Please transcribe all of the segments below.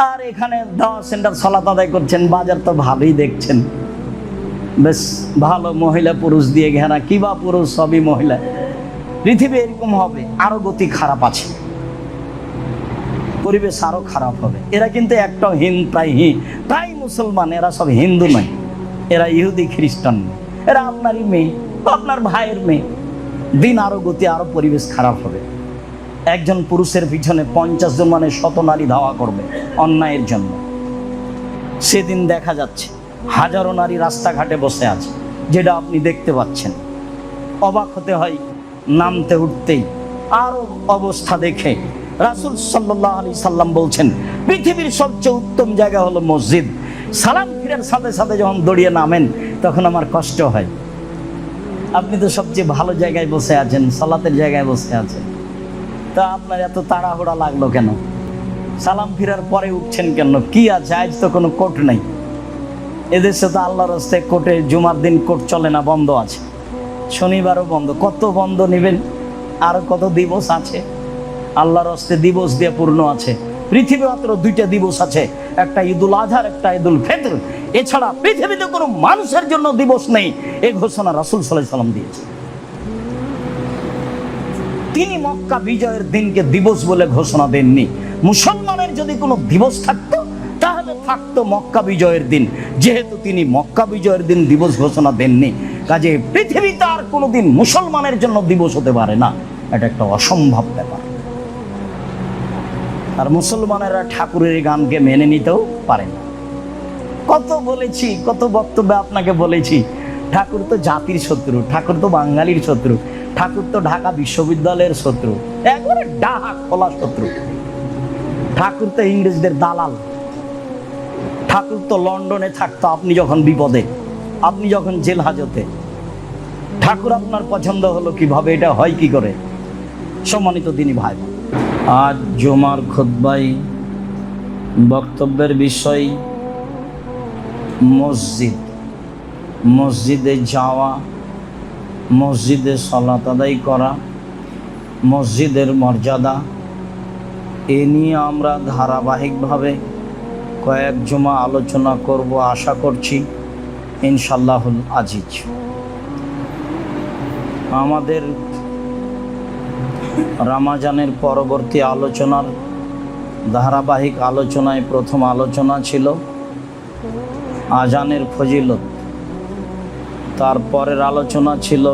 আর এখানে দাওয়া সেন্টার সালাত আদায় করছেন, বাজার তো ভালোই দেখছেন, বেশ ভালো মহিলা পুরুষ দিয়ে ঘেরা, কি বা পুরুষ সবই মহিলা। পৃথিবী এরকম হবে, আরো গতি খারাপ আছে, পরিবেশ আরো খারাপ হবে। এরা কিন্তু একটা প্রায় মুসলমান, এরা সব হিন্দু নয়, এরা ইহুদি খ্রিস্টান, এরা আপনারই মেয়ে, আপনার ভাইয়ের মেয়ে। দিন আরো গতি, আরো পরিবেশ খারাপ হবে। একজন পুরুষের পিছনে 50 জন মানে শত নারী ধাওয়া করবে অন্যায়ের জন্য। সেদিন দেখা যাচ্ছে হাজারো নারী রাস্তাঘাটে বসে আছে, যেটা আপনি দেখতে পাচ্ছেন। অবাক হতে হয় নামতে উঠতেই। আরো অবস্থা দেখে রাসূল সাল্লাল্লাহু আলাইহি সাল্লাম বলছেন, পৃথিবীর সবচেয়ে উত্তম জায়গা হলো মসজিদ। সালাম ফিরার সাথে সাথে যখন দৌড়িয়ে নামেন তখন আমার কষ্ট হয়। আপনি তো সবচেয়ে ভালো জায়গায় বসে আছেন, সালাতের জায়গায় বসে আছেন, তা আপনার এত তাড়াহুড়া লাগলো কেন? সালাম ফিরার পরে উঠছেন কেন? কি আছে, আজ তো কোনো কোর্ট নেই এদেশে, তো আল্লাহর রাস্তায় কোর্টে জুমার দিন কোর্ট চলে না, বন্ধ আছে, শনিবারও বন্ধ। কত বন্ধ নেবেন? আর কত দিবস আছে? আল্লাহর রাস্তায় দিবস দিয়ে পূর্ণ আছে। পৃথিবী মাত্র 2টা দিবস আছে, একটা ঈদুল আজহার, একটা ঈদুল ফিতর। এছাড়া পৃথিবীতে কোনো মানুষের জন্য দিবস নেই, এই ঘোষণা রাসূল সাল্লাল্লাহু আলাইহি সাল্লাম দিয়েছে। তিনি মক্কা বিজয়ের দিনকে দিবস বলে ঘোষণা দেননি। মুসলমানের যদি কোনো দিবস থাকতো তাহলে থাকতো মক্কা বিজয়ের দিন। যেহেতু তিনি মক্কা বিজয়ের দিন দিবস ঘোষণা দেননি, কাজে পৃথিবীতে আর কোনোদিন মুসলমানের জন্য দিবস হতে পারে না। এটা একটা অসম্ভব ব্যাপার। আর মুসলমানেরা ঠাকুরের গানকে মেনে নিতেও পারে না। কত বলেছি, কত বক্তব্যে আপনাকে বলেছি, ঠাকুর তো জাতির শত্রু, ঠাকুর তো বাঙালির শত্রু, ঠাকুর তো ঢাকা বিশ্ববিদ্যালয়ের শত্রু, একবারে ডাহা খোলা শত্রু। ঠাকুর তো ইংরেজদের দালাল, ঠাকুর তো লন্ডনে থাকতো আপনি যখন বিপদে, আপনি যখন জেল হাজতে। ঠাকুর আপনার পছন্দ হলো কিভাবে? এটা হয় কি করে? সম্মানিত দিনী ভাই, আজ জুমার খুতবায় বক্তব্যের বিষয় মসজিদ, মসজিদে যাওয়া, মসজিদে সালাত আদায় করা, মসজিদের মর্যাদা, এ নিয়ে আমরা ধারাবাহিকভাবে কয়েক জুমা আলোচনা করব, আশা করছি ইনশাআল্লাহুল আজিজ। আমাদের রমজানের পরবর্তী আলোচনার ধারাবাহিক আলোচনায় প্রথম আলোচনা ছিল আজানের ফজিলত, তারপরের আলোচনা ছিল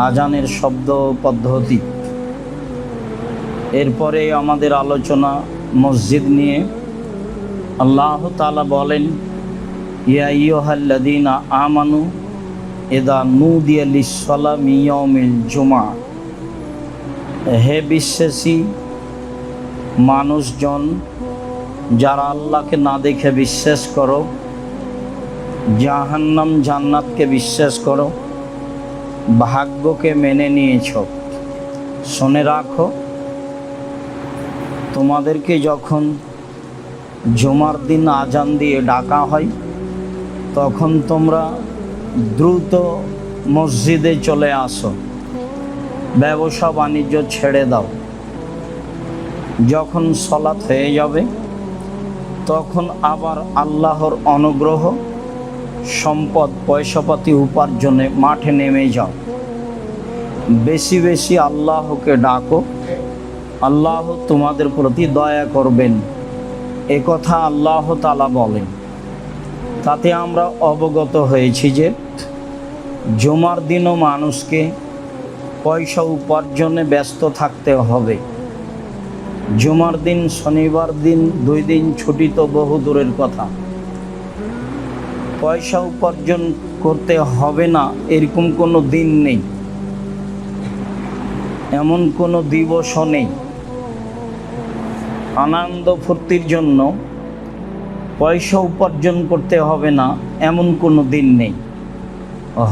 আজানের শব্দ পদ্ধতি, এরপরে আমাদের আলোচনা মসজিদ নিয়ে। আল্লাহ তাআলা বলেন, ইয়া আইয়ুহাল্লাযীনা আমানু ইযা নুদিয়া লিস-সালাতি মিন ইয়াউমিল জুমআ, হে বিশ্বাসী মানুষজন, যারা আল্লাহকে না দেখে বিশ্বাস করো, জাহান্নাম জান্নাতকে বিশ্বাস করো, ভাগ্যকে মেনে নিয়েছ, শুনে রাখো, তোমাদেরকে যখন জুমার দিন আজান দিয়ে ডাকা হয় তখন তোমরা দ্রুত মসজিদে চলে আসো, ব্যবসা বাণিজ্য ছেড়ে দাও। যখন সালাত হয়ে যাবে তখন আবার আল্লাহর অনুগ্রহ, সম্পদ, পয়সাপাতি উপার্জনে মাঠে নেমে যাও, বেশি বেশি আল্লাহকে ডাকো, আল্লাহ তোমাদের প্রতি দয়া করবেন, এ কথা আল্লাহ তাআলা বলেন। তাতে আমরা অবগত হয়েছি যে জুমার দিনও মানুষকে পয়সা উপার্জনে ব্যস্ত থাকতে হবে। জুমার দিন, শনিবার দিন, 2 দিন ছুটি তো বহু দূরের কথা, পয়সা উপার্জন করতে হবে না এরকম কোনো দিন নেই, এমন কোনো দিবসও নেই। আনন্দ ফুর্তির জন্য পয়সা উপার্জন করতে হবে না এমন কোনো দিন নেই।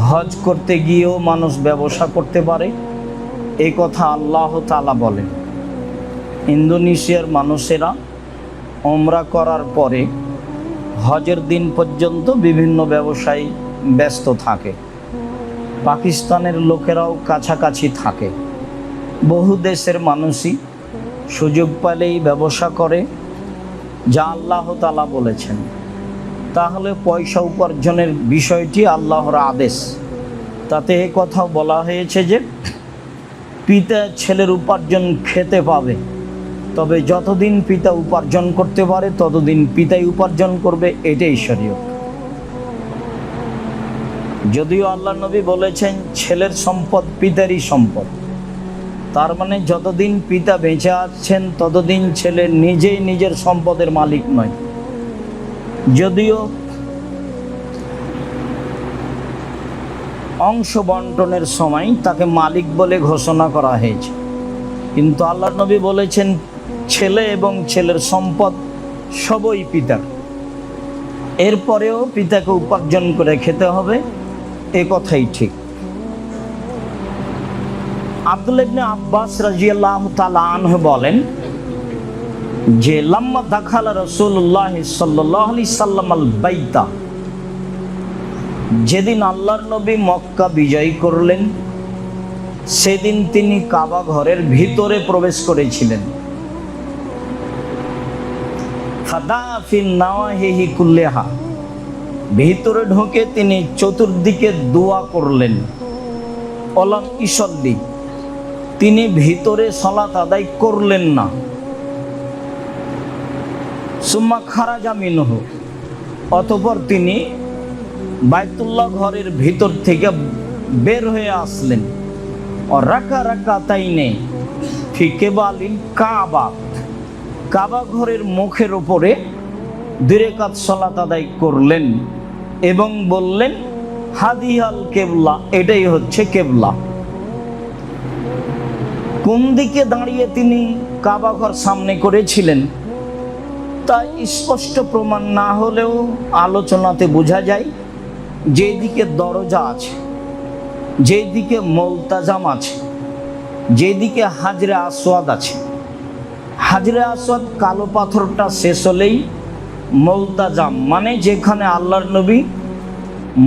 হজ করতে গিয়েও মানুষ ব্যবসা করতে পারে, এই কথা আল্লাহ তাআলা বলেন। ইন্দোনেশিয়ার মানুষেরা উমরা করার পরে হজের দিন পর্যন্ত বিভিন্ন ব্যবসায় ব্যস্ত থাকে। পাকিস্তানের লোকেরাও কাছাকাছি থাকে। বহু দেশের মানুষই সুযোগ পেলেই ব্যবসা করে, যা আল্লাহ তাআলা বলেছেন, তাহলে পয়সা উপার্জনের বিষয়টি আল্লাহর আদেশ। তাতে এ কথাও বলা হয়েছে যে পিতা ছেলের উপার্জন খেতে পাবে, তবে যতদিন পিতা উপার্জন করতে পারে ততদিন পিতাই উপার্জন করবে, এটাই শরীয়ত। যদিও আল্লাহ নবী বলেছেন ছেলের সম্পদ পিতারই সম্পদ, তার মানে যতদিন পিতা বেঁচে আছেন ততদিন ছেলে নিজেই নিজের সম্পদের মালিক নয়। যদিও অংশ বন্টনের সময় তাকে মালিক বলে ঘোষণা করা হয়েছে, কিন্তু আল্লাহ নবী বলেছেন ছেলে এবং ছেলের সম্পদ সবই পিতার। এরপরেও পিতাকে উপার্জন করে খেতে হবে, এ কথাই ঠিক। আব্দুল্লাহ ইবনে আব্বাস রাদিয়াল্লাহু তাআলা আনহু বলেন যে লাম্মা দাখালা রাসূলুল্লাহ সাল্লাল্লাহু আলাইহি সাল্লাম আল বাইতা, যেদিন আল্লাহর নবী মক্কা বিজয় করলেন সেদিন তিনি কাবা ঘরের ভিতরে প্রবেশ করেছিলেন। ফাদা ফিন নাওয়াহিহি কুল্লিহা, ভিতরে ঢুকে তিনি চতুর্দিকে দোয়া করলেন। ওলাম ইসল্লি, তিনি ভিতরে সালাত আদায় করলেন না। সুম্মা খারাজা মিনহু, অতঃপর তিনি বাইতুল্লাহ ঘরের ভিতর থেকে বের হয়ে আসলেন। রাকা রাকাতাইনে ফি কিবালিল কাবা, কাবা ঘরের মুখের উপরে 2 রাকাত সালাত আদায় করলেন এবং বললেন হাদিয়াল কেবলা, এটাই হচ্ছে কেবলা। কোন দিকে দাঁড়িয়ে তিনি কাবা ঘর সামনে করেছিলেন তা স্পষ্ট প্রমাণ না হলেও আলোচনাতে বোঝা যায় যেদিকে দরজা আছে, যেদিকে মুলতাজাম আছে, যেদিকে হাজরে আসওয়াদ আছে, হাজরে আসওয়াদ কালো পাথরটা শেষ হলেই মুলতাজাম, মানে যেখানে আল্লাহর নবী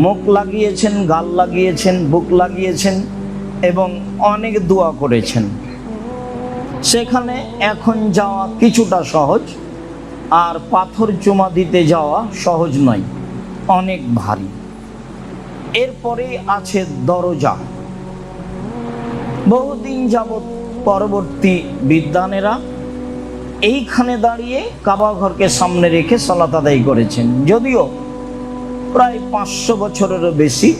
মুখ লাগিয়েছেন, গাল লাগিয়েছেন, বুক লাগিয়েছেন এবং অনেক দোয়া করেছেন, সেখানে এখন যাওয়া কিছুটা সহজ, আর পাথর চুমা দিতে যাওয়া সহজ নয়, অনেক ভারী। এরপরে আছে দরজা। বহুদিন যাবৎ পরবর্তী বিদ্বানেরা এইখানে দাঁড়িয়ে কাবা ঘরকে সামনে রেখে সালাত আদায় করেছেন। যদিও প্রায় 500 বছরেরও বেশি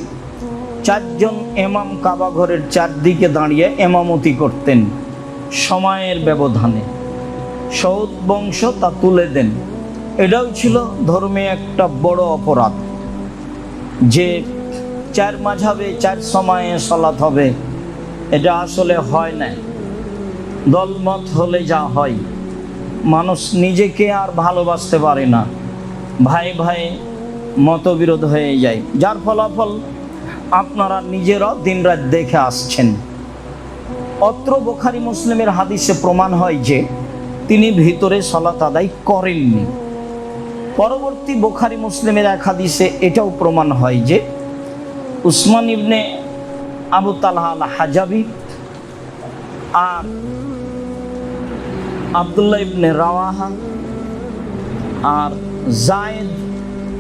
4 জন ইমাম কাবা ঘরের চারদিকে দাঁড়িয়ে ইমামতি করতেন সময়ের ব্যবধানে। সৌদ বংশ তা তুলে দেন। এটাও ছিল ধর্মে একটা বড় অপরাধ যে 4 মাযহাবে 4 সময়ে সালাত হবে, এটা আসলে হয় না। দলমত হলে যা হয়, মানুষ নিজেকে আর ভালোবাসতে পারে না, ভাই ভাই মতবিরোধ হয়ে যায়, যার ফলাফল আপনারা নিজেরাও দিনরাত দেখে আসছেন। অত্র বুখারী মুসলিমের হাদিসে প্রমাণ হয় যে তিনি ভিতরে সালাত আদায় করেননি। পরবর্তী বুখারী মুসলিমের এক হাদিসে এটাও প্রমাণ হয় যে উসমান ইবনে আবু তালহা আল হাজাবি আর আব্দুল্লাহ ইবনে রাওয়াহা আর জায়েদ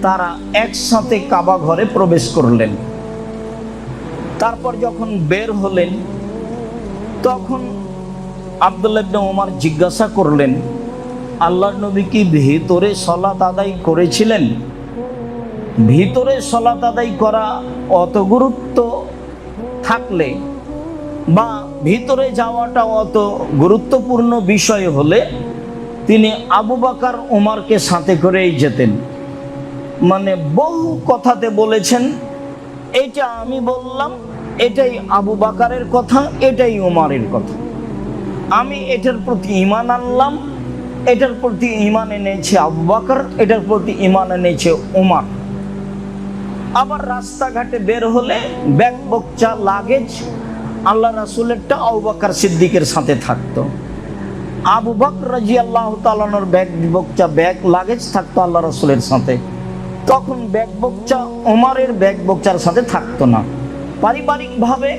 তারা একসাথে কাবা ঘরে প্রবেশ করলেন। তারপর যখন বের হলেন তখন আব্দুল্লাহ ইবনে ওমর জিজ্ঞাসা করলেন, আল্লাহর নবী কি ভিতরে সালাত আদায় করেছিলেন? ভিতরে সালাত আদায় করা অত গুরুত্ব থাকলে বা ভিতরে যাওয়াটা অত গুরুত্বপূর্ণ বিষয় হলে তিনি আবু বকর ওমরকে সাথে করেই যেতেন। মানে বহু কথাতে বলেছেন এটা আমি বললাম, এটাই আবু বকরের কথা, এটাই ওমরের কথা, আমি এটার প্রতি ঈমান আনলাম, এটার প্রতি ঈমান এনেছে আবু বকর, এটার প্রতি ঈমান এনেছে ওমর। আবার রাস্তাঘাটে বের হলে ব্যাগ বকচা লাগেজ আল্লাহ রাসূলেরটা আবু বকর সিদ্দিকের সাথে থাকতো, আবু বকর রাদিয়াল্লাহু তাআলা আনহুর ব্যাগ বকচা ব্যাগ লাগেজ থাকতো আল্লাহ রাসূলের সাথে। তখন ব্যাগ বকচা ওমরের ব্যাগ বকচার সাথে থাকতো না। পারিবারিকভাবে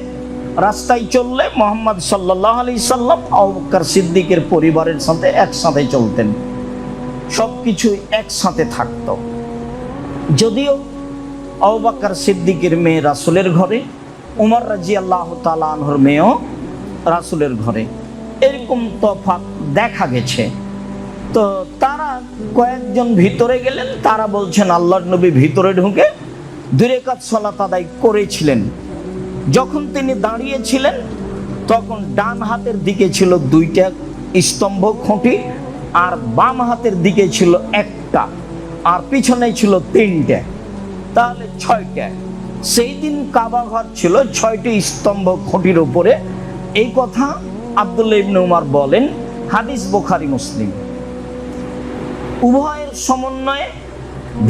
রাস্তায় চললে মুহাম্মদ সাল্লাল্লাহু আলাইহি সাল্লাম আবু বকর সিদ্দিকের পরিবারের সাথে একসাথে চলতেন। সবকিছু একসাথে থাকত। যদিও আবু বকর সিদ্দিকের মেয়ে রাসূলের ঘরে, উমর রাদিয়াল্লাহু তাআলা আনহুর মেয়েও রাসূলের ঘরে, এরকম তফাৎ দেখা গেছে। তো তারা কয়েকজন ভিতরে গেলেন, তারা বলছেন আল্লাহর নবী ভিতরে ঢুকে 2 রাকাত সালাত আদায় করেছিলেন। যখন তিনি দাঁড়িয়েছিলেন তখন ডান হাতের দিকে ছিল 2টা স্তম্ভ খুঁটি, আর বাম হাতের দিকে ছিল 1টা, আর পিছনে ছিল 3টে, তাহলে 6টা। সেই দিন কাবা ঘর ছিল 6টি স্তম্ভ খুঁটির উপরে। এই কথা আব্দুল্লাহ ইবনে উমর বলেন, হাদিস বুখারী মুসলিম। উভয়ের সমন্বয়ে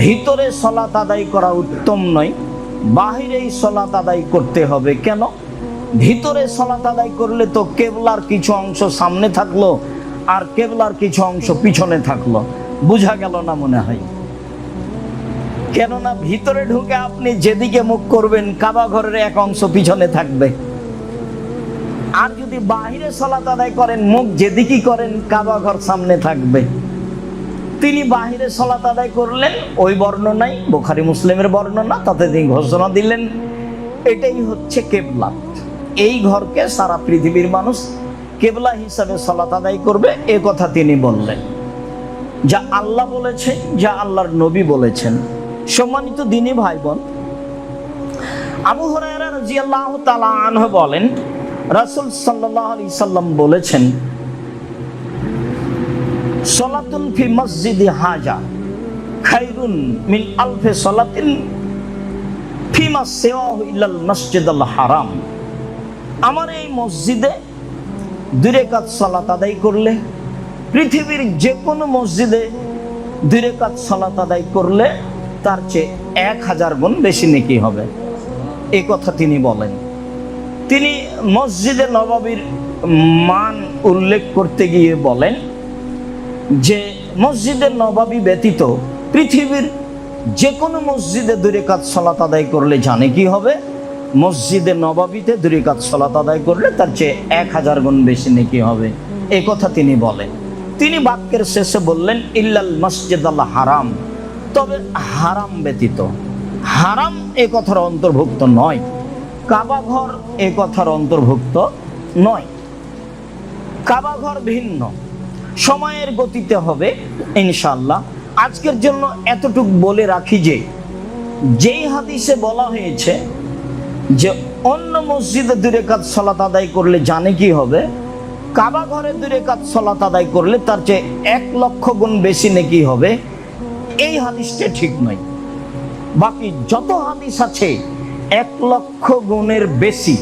ভিতরে সালাত আদায় করা উত্তম নয়, বাহিরেই সালাত আদায় করতে হবে। কেন? ভিতরে সালাত আদায় করলে তো কেবলার কিছু অংশ সামনে থাকলো আর কেবলার কিছু অংশ পিছনে থাকলো, বোঝা গেল না মনে হয়। কেননা ভিতরে ঢুকে আপনি যেদিকে মুখ করবেন কাবা ঘরের এক অংশ পিছনে থাকবে, আর যদি বাহিরে সালাত আদায় করেন মুখ যেদিকে করেন কাবা ঘর সামনে থাকবে। তিনি বাহিরে সালাত আদায় করলেন, ওই বর্ণনাই বুখারী মুসলিমের বর্ণনা, তাতে তিনি ঘোষণা দিলেন এটাই হচ্ছে কেবলা, এই ঘরকে সারা পৃথিবীর মানুষ কেবলা হিসাবে সালাত আদায় করবে, এ কথা তিনি বললেন। যা আল্লাহ বলেছে, যা আল্লাহর নবী বলেছেন। সম্মানিত দ্বীনী ভাই বোন, আবু হুরায়রা রাদিয়াল্লাহু তাআলা আনহু বলেন, রাসূল সাল্লাল্লাহু আলাইহি সাল্লাম বলেছেন, সালাতুন ফি মসজিদি হাজা খায়রুন মিন আলফি সালাতিন ফিমা সিওয়াহু ইল্লাল মসজিদুল হারাম। আমার এই মসজিদে 2 রাকাত সালাত আদায় করলে, পৃথিবীর যে কোনো মসজিদে 2 রাকাত সালাত আদায় করলে তার চেয়ে 1000 গুণ বেশি নেকি হবে, এই কথা তিনি বলেন। তিনি মসজিদে নববীর মান উল্লেখ করতে গিয়ে বলেন যে মসজিদে নববী ব্যতীত পৃথিবীর যে কোনো মসজিদে 2 রাকাত সালাত আদায় করলে জানে কি হবে? মসজিদে নববীতে 2 রাকাত সালাত আদায় করলে তার চেয়ে 1000 গুণ বেশি নেকি হবে, এই কথা তিনি বলেন। তিনি বাক্যের শেষে বললেন ইল্লাল মসজিদুল হারাম, তবে হারাম ব্যতীত। হারাম এ কথার অন্তর্ভুক্ত নয়, কাবা ঘর এ কথার অন্তর্ভুক্ত নয়। কাবা ঘর ভিন্ন, সময়ের গতিতে হবে ইনশাআল্লাহ। আজকের জন্য এতটুকু বলে রাখি যে যেই হাদিসে বলা হয়েছে যে অন্য মসজিদে 2 রাকাত সালাত আদায় করলে জানে কি হবে, কাবা ঘরে 2 রাকাত সালাত আদায় করলে তার চেয়ে 1,00,000 গুণ বেশি নেকি হবে, এই হাদিসটা ঠিক নয়। বাকি যত হাদিস আছে 1,00,000 গুণের বেশি,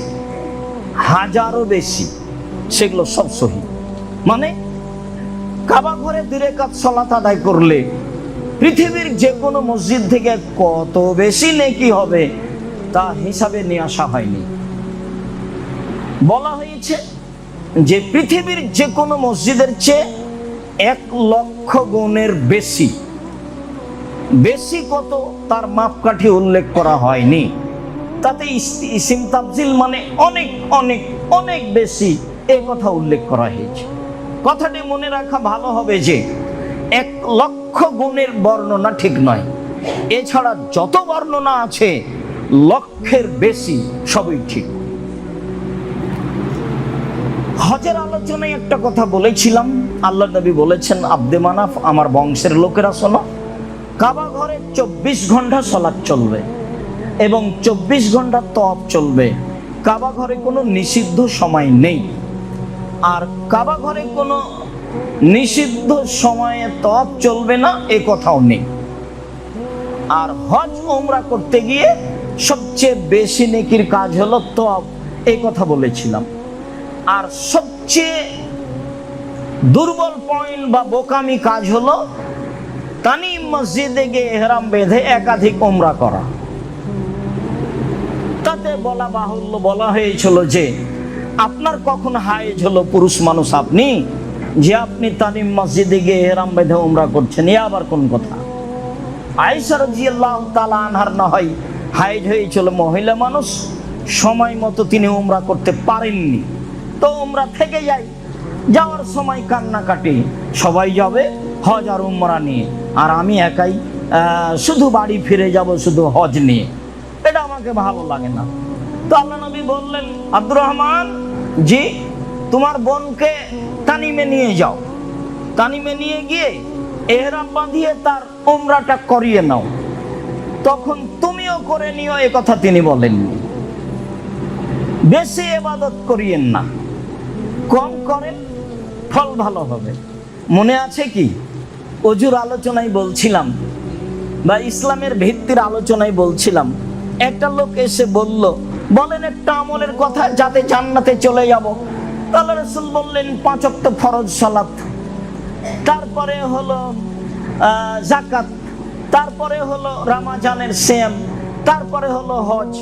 হাজারও বেশি, সেগুলো সব সহিহ। মানে কাবা ঘরে 2 রাকাত সালাত আদায় করলে পৃথিবীর যে কোনো মসজিদ থেকে কত বেশি নেকি হবে তা হিসাবে নিয়ে আসা হয়নি। বলা হয়েছে যে পৃথিবীর যে কোনো মসজিদের চেয়ে 1,00,000 গুণের বেশি। বেশি কত তার মাপকাঠি উল্লেখ করা হয়নি, তাতে ইসিম তাফজিল মানে অনেক অনেক অনেক বেশি এই কথা উল্লেখ করা হয়েছে। কথাটি মনে রাখা ভালো হবে যে 1,00,000 গুণের বর্ণনা ঠিক নয়, এছাড়া যত বর্ণনা আছে লক্ষের বেশি সবই ঠিক। হজের আলোচনায় একটা কথা বলেছিলাম, আল্লাহ নবী বলেছেন আব্দে মানাফ আমার বংশের লোকেরা শোনো, কাবা ঘরে 24 ঘন্টা সালাত চলবে এবং 24 ঘন্টা তওয়াফ চলবে। কাবা ঘরে কোনো নিষিদ্ধ সময় নেই, আর কাবা ঘরে কোনো নিষিদ্ধ সময়ে তওয়াফ চলবে না এ কথাও নেই। আর হজ ওমরা করতে গিয়ে সবচেয়ে বেশি নেকির কাজ হলো তওয়াফ, এই কথা বলেছিলাম। আর সবচেয়ে দুর্বল পয়েন্ট বা বোকামি কাজ হলো তানিম মসজিদে গিয়ে ইহরাম বেঁধে একাধিক ওমরা করা। তাতে বলা বাহুল্য বলা হয়েছিল যে আপনার কখন হায়েজ হলো পুরুষ মানুষ আপনি যে আপনি তানিম মসজিদে গিয়ে ইহরাম বেঁধে ওমরা করছেন, এ আবার কোন কথা? আয়েশা রাদিয়াল্লাহু তাআলা আনহার না হয় হায়েজ হয়েছিল, মহিলা মানুষ, সময় মতো তিনি ওমরা করতে পারেননি, তো ওমরা থেকে যায়। যাওয়ার সময় কান্নাকাটি, সবাই যাবে হজ আর উমরা নিয়ে, আর আমি একাই শুধু বাড়ি ফিরে যাব শুধু হজ নিয়ে, এটা আমাকে ভালো লাগে না। তো আল্লাহ নবী বললেন, আব্দুর রহমান জি, তোমার বোনকে তানিমে নিয়ে যাও, তানিমে নিয়ে গিয়ে এহরাম বাঁধিয়ে তার উমরাটা করিয়ে নাও, তখন তুমিও করে নিও, এ কথা তিনি বলেন। বেশি ইবাদত করিয়েন না, কম করেন, ফল ভালো হবে। মনে আছে কি, অজুর আলোচনায় বলছিলাম বা ইসলামের ভিত্তির আলোচনায় বলছিলাম, একটা লোক এসে বলল, বলেন একটা আমলের কথা যাতে জান্নাতে চলে যাব। আল্লাহ রাসূল বললেন 5 ওয়াক্ত ফরজ সালাত, তারপরে হলো যাকাত, তারপরে হলো রমজানের সিয়াম, তারপরে হলো হজ।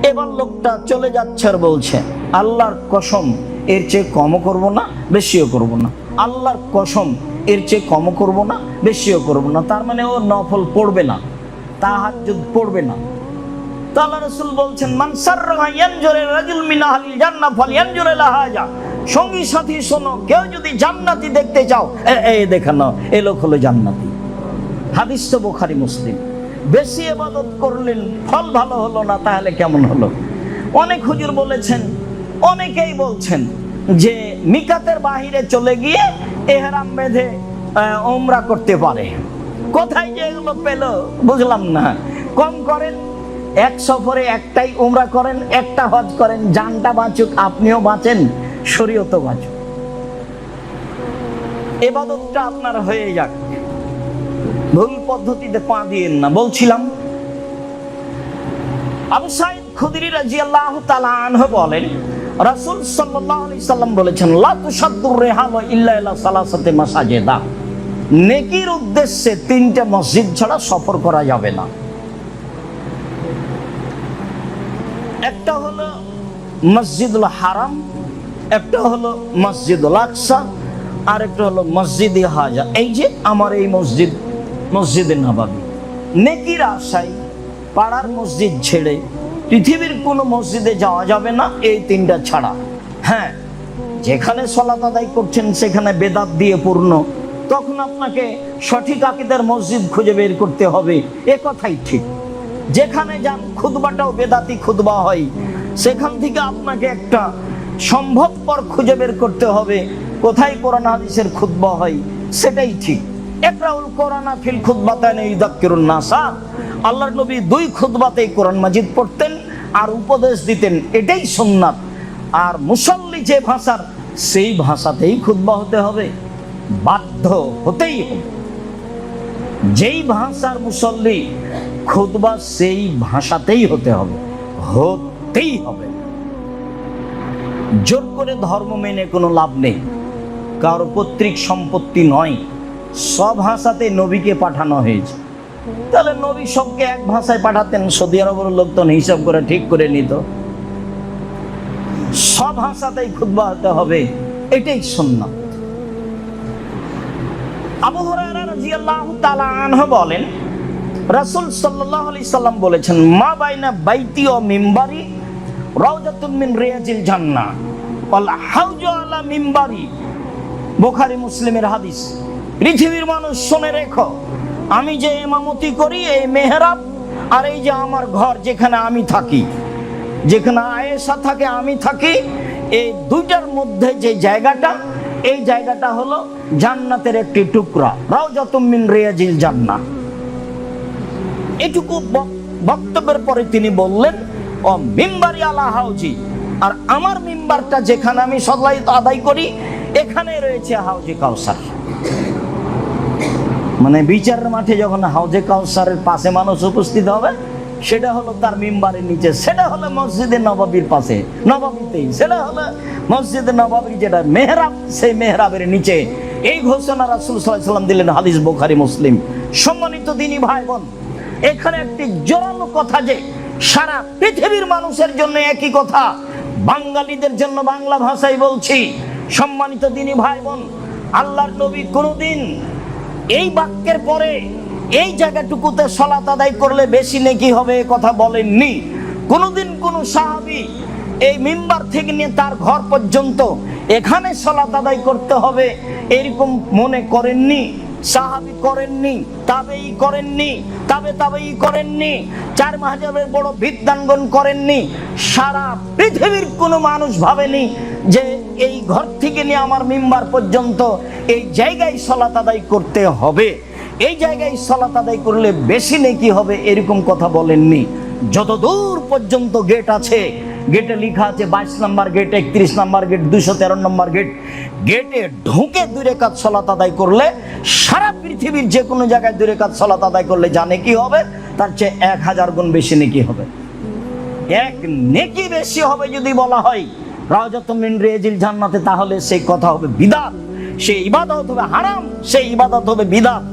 এবার লোকটা চলে যাচ্ছে আর বলছে, আল্লাহর কসম এর চেয়ে কমও করব না বেশিও করব না, আল্লাহর কসম এর চেয়ে কমও করব না বেশিও করব না। তার মানে ও নফল পড়বে না, তাহাজ্জুদ পড়বে না। তো আল্লাহ রাসূল বলছেন, মান সাররা ইয়ানজুরু রাজুল মিন আহলিল জান্নাহ ফালয়ানজুর ইলা হাজা, সঙ্গী সাথী শোনো, কেউ যদি জান্নাতি দেখতে চাও, এই দেখে নাও, এই লোক হলো জান্নাতি। হাদিস তো বুখারী মুসলিম। বেশি ইবাদত করলেন, ফল ভালো হলো না, তাহলে কেমন হলো? অনেক হুজুর বলেছেন, অনেকেই বলছেন যে মিকাতের বাহিরে চলে গিয়ে ইহরাম বেঁধে উমরা করতে পারে। কোথায় যে এগুলো পেল বুঝলাম না। কম করেন, এক সফরে একটাই উমরা করেন, একটা হজ করেন, জানটা বাঁচুক, আপনিও বাঁচেন, শরীয়তও বাঁচুক, ইবাদতটা আপনার হয়ে যাক, ভুল পদ্ধতিতে পা দিয়েন না। বলছিলাম, আবু সাঈদ খুদরি রাদিয়াল্লাহু তাআলা আনহু বলেন, রাসূল সাল্লাল্লাহু আলাইহি সাল্লাম বলেছেন, লা তুসাদ্দুর রিহাল ইল্লা ইলা সালাসাতি মাসাজিদা, নেকির উদ্দেশ্যে 3টে মসজিদ ছাড়া সফর করা যাবে না। একটা হলো মসজিদুল হারাম, একটা হলো মসজিদুল আকসা, আর একটা হলো মসজিদে হাজা। এই যে আমার এই মসজিদ, মসজিদে নববী, নেকির আশায় পাড়ার মসজিদ ছেড়ে পৃথিবীর কোনো মসজিদে যাওয়া যাবে না, এই 3টা ছাড়া। হ্যাঁ, যেখানে সালাত আদায় করছেন সেখানে বেদাত দিয়ে পূর্ণ, তখন আপনাকে সঠিক আকীদার মসজিদ খুঁজে বের করতে হবে, এ কথাই ঠিক। যেখানে যান খুতবাটাও বেদাতি খুতবা হয়, সেখান থেকে আপনাকে একটা সম্ভবপর খুঁজে বের করতে হবে কোথায় কোরআন হাদিসের খুতবা হয়, সেটাই ঠিক। ইকরাউল কোরআনা ফিল খুতবাতাইনি ইউযাক্কিরুন নাসা, আল্লাহর নবী 2 খুতবাতেই কোরআন মাজিদ পড়তেন আর উপদেশ দিতেন, এটাই সুন্নাত। আর মুসল্লি যে ভাষার, সেই ভাষাতেই খুতবা হতে হবে, বাধ্য হতেই হবে। যেই ভাষার মুসল্লি খুতবা, সেই ভাষাতেই হতে হবে, হতেই হবে। জোর করে ধর্ম মেনে কোনো লাভ নেই, কারো পৈতৃক সম্পত্তি নয়, সব ভাষাতে নবীকে পাঠানো হয়েছে। তাহলে নবী সবকে এক ভাষায় পাঠাতেন, সৌদি আরবের লোকজন হিসাব করে ঠিক করে নিত। সব ভাষাতেই খুতবা হতে হবে, এটাই সুন্নাত। আবু হুরায়রা রাদিয়াল্লাহু তাআলা আনহু বলেন, রাসূল সাল্লাল্লাহু আলাইহি সাল্লাম বলেছেন, মা বাইনা বাইতি ও মিম্বারি রাউযাতুম মিন রিয়াজিল জান্নাহ ওয়াল হাউজু আলা মিম্বারি, বুখারী মুসলিমের হাদিস। পৃথিবীর মানুষ শুনে রেখো, আমি যে ইমামতি করি, এই মেহরাব আর এই যে আমার ঘর যেখানে আমি থাকি, যেখানে আয়েশা থাকে আমি থাকি, এই 2টার মধ্যে যে জায়গাটা, এই জায়গাটা হলো জান্নাতের একটি টুকরা, রাউযাতুম মিন রিয়াজিল জান্নাহ। এটুকু বক্তব্যের পরে তিনি বললেন, ও মিম্বারি আলা হাউজি, আর আমার মিম্বারটা যেখানে আমি সালাত আদায় করি, এখানে রয়েছে হাউজে কাউসার। মানে বিচারের মাঠে যখন হাউজে কাউসারের পাশে মানুষ উপস্থিত হবে, সেটা হলো তার মিম্বারের নিচে, সেটা হলো মসজিদে নববীর পাশে, নববীতেই, সেটা হলো মসজিদে নববীর যেটা মেহরাব, সেই মেহরাবের নিচে। এই ঘোষণা রাসূল সাল্লাল্লাহু আলাইহি ওয়াসাল্লাম দিলেন, হাদিস বুখারী মুসলিম। সম্মানিত দিনী ভাই বোন, এখানে একটি জোরালো কথা যে সারা পৃথিবীর মানুষের জন্য একই কথা, বাঙালিদের জন্য বাংলা ভাষায় বলছি। সম্মানিত দিনী ভাই বোন, আল্লাহর নবী কোনদিন এই বাক্যের পরে এই জায়গাটুকুতে সালাত আদায় করলে বেশি নেকি হবে এ কথা বলেননি। কোনদিন কোন সাহাবী এই মিম্বার থেকে নিয়ে তার ঘর পর্যন্ত এখানে সালাত আদায় করতে হবে এরকম মনে করেননি। সাহাবী করেননি, তাবেঈ করেননি, তাবেঈ করেননি, 4 মাযহাবের বড় বিদ্বানগণ করেননি। সারা পৃথিবীর কোনো মানুষ ভাবেনি যে এই ঘর থেকে নিয়ে আমার মিম্বার পর্যন্ত এই জায়গায় সালাত আদায় করতে হবে, এই জায়গায় সালাত আদায় করলে বেশি নেকি হবে, এরকম কথা বলেননি। যত দূর পর্যন্ত গেট আছে, গেটে লেখা আছে 22 নম্বর গেট, 31 নম্বর গেট, 213 নম্বর গেট, গেটে ঢুকে 2 রাকাত সালাত আদায় করলে সারা পৃথিবীর যে কোনো জায়গায় 2 রাকাত সালাত আদায় করলে জানে কি হবে, তার চেয়ে 1000 গুণ বেশি নেকি হবে। এক নেকি বেশি হবে যদি বলা হয় রাওজাতুম মিন রিয়াজিল জান্নাতে, তাহলে সেই কথা হবে বিদআত, সেই ইবাদত হবে হারাম, সেই ইবাদত হবে বিদআত।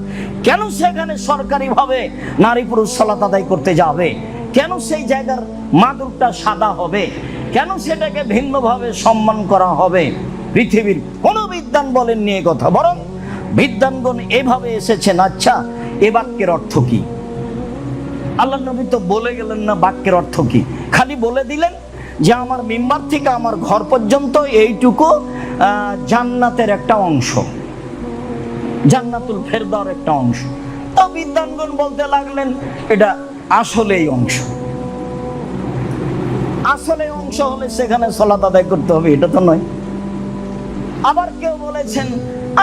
কেন সেখানে সরকারিভাবে নারী পুরুষ সালাত আদায় করতে যাবে? কেন সেই জায়গার মাদুরটা সাদা হবে? কেন সেটাকে ভিন্নভাবে সম্মান করা হবে? পৃথিবীর কোনো বিদ্বান বলেন নিয়ে কথা, বরং বিদ্বানগণ এভাবে এসেছেন। আচ্ছা, এ বাক্যের অর্থ কি? আল্লাহ নবী তো বলে গেলেন না বাক্যের অর্থ কি, খালি বলে দিলেন যে আমার মিম্বার থেকে আমার ঘর পর্যন্ত এইটুকু জান্নাতের একটা অংশ, জান্নাতুল ফেরদাউসের একটা অংশ। তো বিদ্বানগণ বলতে লাগলেন এটা আসলেই অংশ, আসলে অংশ হলে সেখানে সালাত আদায় করতে হবে, এটা তো নয়। আবার কেউ বলেছেন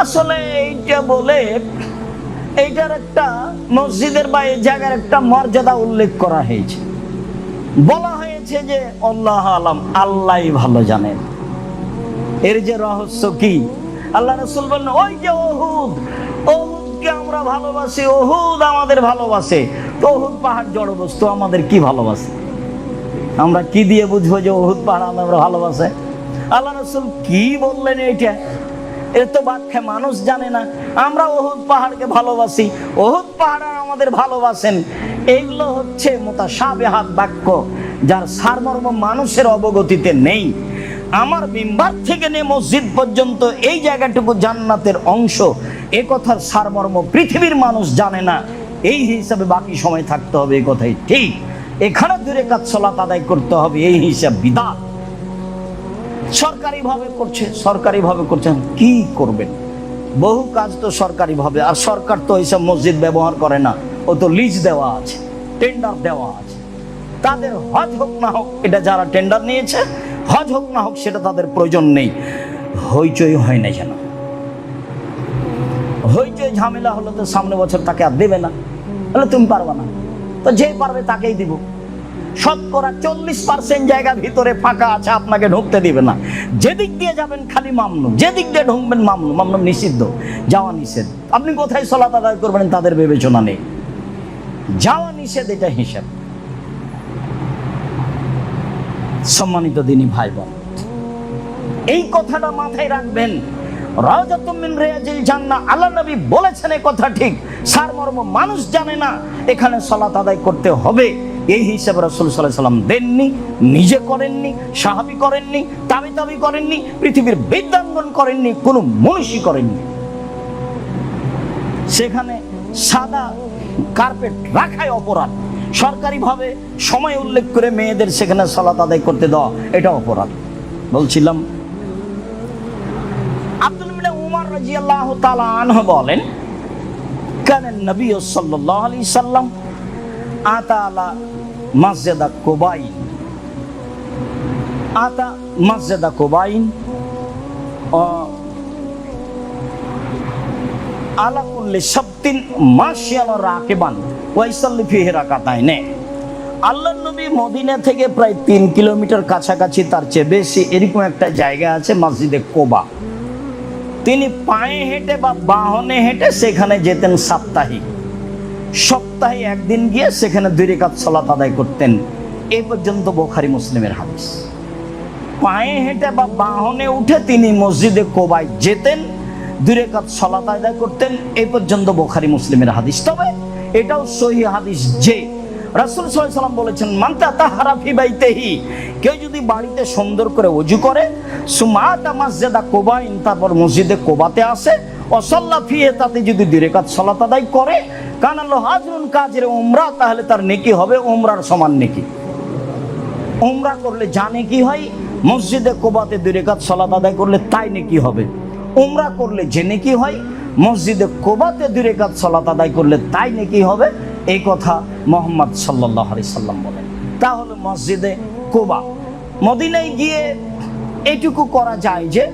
আসলে এইটা বলে এইটার একটা মসজিদের বা এই জায়গার একটা মর্যাদা উল্লেখ করা হয়েছে, বলা হয়েছে যে আল্লাহ আলাম, আল্লাহই ভালো জানেন এর যে রহস্য কি। আল্লাহ রাসূল বলেন ওই যে ওহুদ, ওহুদকে আমরা ভালোবাসি, ওহুদ আমাদের ভালোবাসে। তো ওহুদ পাহাড় জড় বস্তু, আমাদের কি ভালোবাসে? আমরা কি দিয়ে বুঝবো যে ওহুদ পাহাড় আমরা ভালোবাসে? আল্লাহ রাসূল কি বললেন এইটা? এর তো ব্যাখ্যা মানুষ জানে না। আমরা ওহুদ পাহাড়কে ভালোবাসি, ওহুদ পাহাড় আমাদের ভালোবাসেন, এইগুলো হচ্ছে মুতাশাবিহাত বাক্য, যার সারমর্ম মানুষের অবগতিতে নেই। আমার মিম্বার থেকে নিয়ে মসজিদ পর্যন্ত এই জায়গাটুকু জান্নাতের অংশ, এ কথার সারমর্ম পৃথিবীর মানুষ জানে না। এই হিসাবে বাকি সময় থাকতে হবে, এই কথাই ঠিক। এখানে 2 রাকাত সালাত আদায় করতে হবে, এই হিসাব বিদআত। সরকারিভাবে করছে, সরকারিভাবে করছেন, কি করবেন? বহু কাজ তো সরকারিভাবে, আর সরকার তো এইসব মসজিদ ব্যবহার করে না, ও তো লিজ দেওয়া আছে, টেন্ডার দেওয়া আছে। তাদের হজ হোক না হোক, এটা যারা টেন্ডার নিয়েছে, হজ হোক না হোক সেটা তাদের প্রয়োজন নেই। হইচই হয় না যেন, হইচই ঝামেলা হলো তো সামনে বছর তাকে আর দেবে না, বলে তুমি পারবে না, তো যে পারবে তাকেই দিব। শতকরা 40% জায়গা ভিতরে ফাঁকা আছে, আপনাকে ঢুকতে দিবে না। যেদিক দিয়ে যাবেন খালি মামনু, যেদিক দিয়ে ঢুকবেন মামনু, মামনু নিষিদ্ধ, যাওয়া নিষেধ। আপনি কোথায় সালাত আদায় করবেন তাদের বিবেচনা নেই, যাওয়া নিষেধ, এটা হিসাব। সম্মানিত দিনী ভাই বোন, এই কথাটা মাথায় রাখবেন। রাওজাতুম মিন রিয়াজিল জান্নাহ, আল্লাহ নবী বলেছেন, এই কথা ঠিক, সারমর্ম মানুষ জানে না, এখানে সালাত আদায় করতে হবে। এই হিসাবে রাসূল সাল্লাল্লাহু আলাইহি ওয়াসাল্লাম দেননি, নিজে করেননি, সাহাবী করেননি, তাবেঈ করেননি, পৃথিবীর বিদ্বানগণ করেননি, কোনো মনীষী করেননি। সেখানে সাদা কার্পেট রাখাই অপরাধ, সরকারিভাবে সময় উল্লেখ করে মেয়েদের সেখানে সালাত আদায় করতে দেওয়া, এটা অপরাধ। বলছিলাম আব্দুল্লাহ ইবনে উমর রাদিয়াল্লাহু তাআলা আনহু বলেন, কানা নবী সাল্লাল্লাহু আলাইহি সাল্লাম আতা মসজিদা কুবাইন, আতা মসজিদা কুবাইন আলা কুল্লি সাবতিন মাশিয়ান রাকিবান ওয়া ইসাল্লি ফিহি রাকাতাইন। আল্লাহর নবী মদিনা থেকে প্রায় 3 কিলোমিটার কাছাকাছি, তার চেয়ে বেশি, এরকম একটা জায়গা আছে মসজিদে কোবা। তিনি পায়ে হেঁটে বা বাহনে হেঁটে সেখানে যেতেন সপ্তাহে একদিন গিয়ে সেখানে 2 রাকাত সালাত আদায় করতেন। এই পর্যন্ত বুখারী মুসলিমের হাদিস। পায়ে হেঁটে বা বাহনে উঠে তিনি মসজিদে কোবায় যেতেন, 2 রাকাত সালাত আদায় করতেন। এই পর্যন্ত বুখারী মুসলিমের হাদিস। তবে এটাও সহিহ হাদিস যে রাসূল সাল্লাল্লাহু আলাইহি ওয়াসাল্লাম বলেছেন, মান তাতাহারা ফি বাইতিহি, কেউ যদি বাড়িতে সুন্দর করে ওযু করে, সুমাতা মসজিদা কুবাইন, তারপর মসজিদে কোবাতে আসে, ও সাল্লা ফিহি, তাতে যদি 2 রাকাত সালাত আদায় করে, কানা লাহু আজরুন কাজির উমরা, তাহলে তার নেকি হবে উমরার সমান নেকি। উমরা করলে যা নেকি হয়, মসজিদে কোবাতে 2 রাকাত সালাত আদায় করলে তাই নেকি হবে। উমরা করলে যে নেকি হয়, মসজিদে কোবাতে 2 রাকাত সালাত আদায় করলে তাই নাকি হবে, এই কথা মুহাম্মদ সাল্লাল্লাহু আলাইহি সাল্লাম বলেন। তাহলে মসজিদে কোবা, মদিনায় গিয়ে এইটুকু করা যায় যে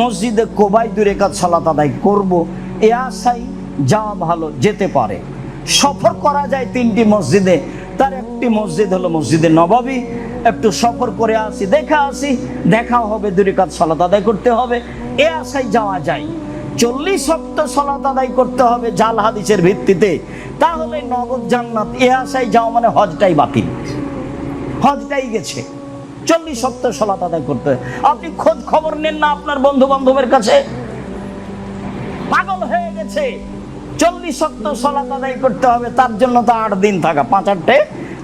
মসজিদে কোবায় 2 রাকাত সালাত আদায় করব, এ আশায় যাওয়া ভালো, যেতে পারে। সফর করা যায় 3টি মসজিদে, তার একটি মসজিদ হলো মসজিদে নববী, একটু সফর করে আসি, দেখা হবে, 2 রাকাত সালাত আদায় করতে হবে, এ আশায় যাওয়া যায়। 40 ওয়াক্ত সালাত আদায় করতে হবে জাল হাদিসের ভিত্তিতে, তাহলে নগদ জান্নাত, এ আশায় যাওয়া মানে হজটাই বাতিল, হজটাই গেছে। 40 ওয়াক্ত সালাত আদায় করতে হবে। আপনি খোঁজ খবর নেন না আপনার বন্ধু বান্ধবের কাছে, পাগল হয়ে গেছে। 40 ওয়াক্ত সালাত আদায় করতে হবে, তার জন্য তো 8 দিন থাকা, 5 8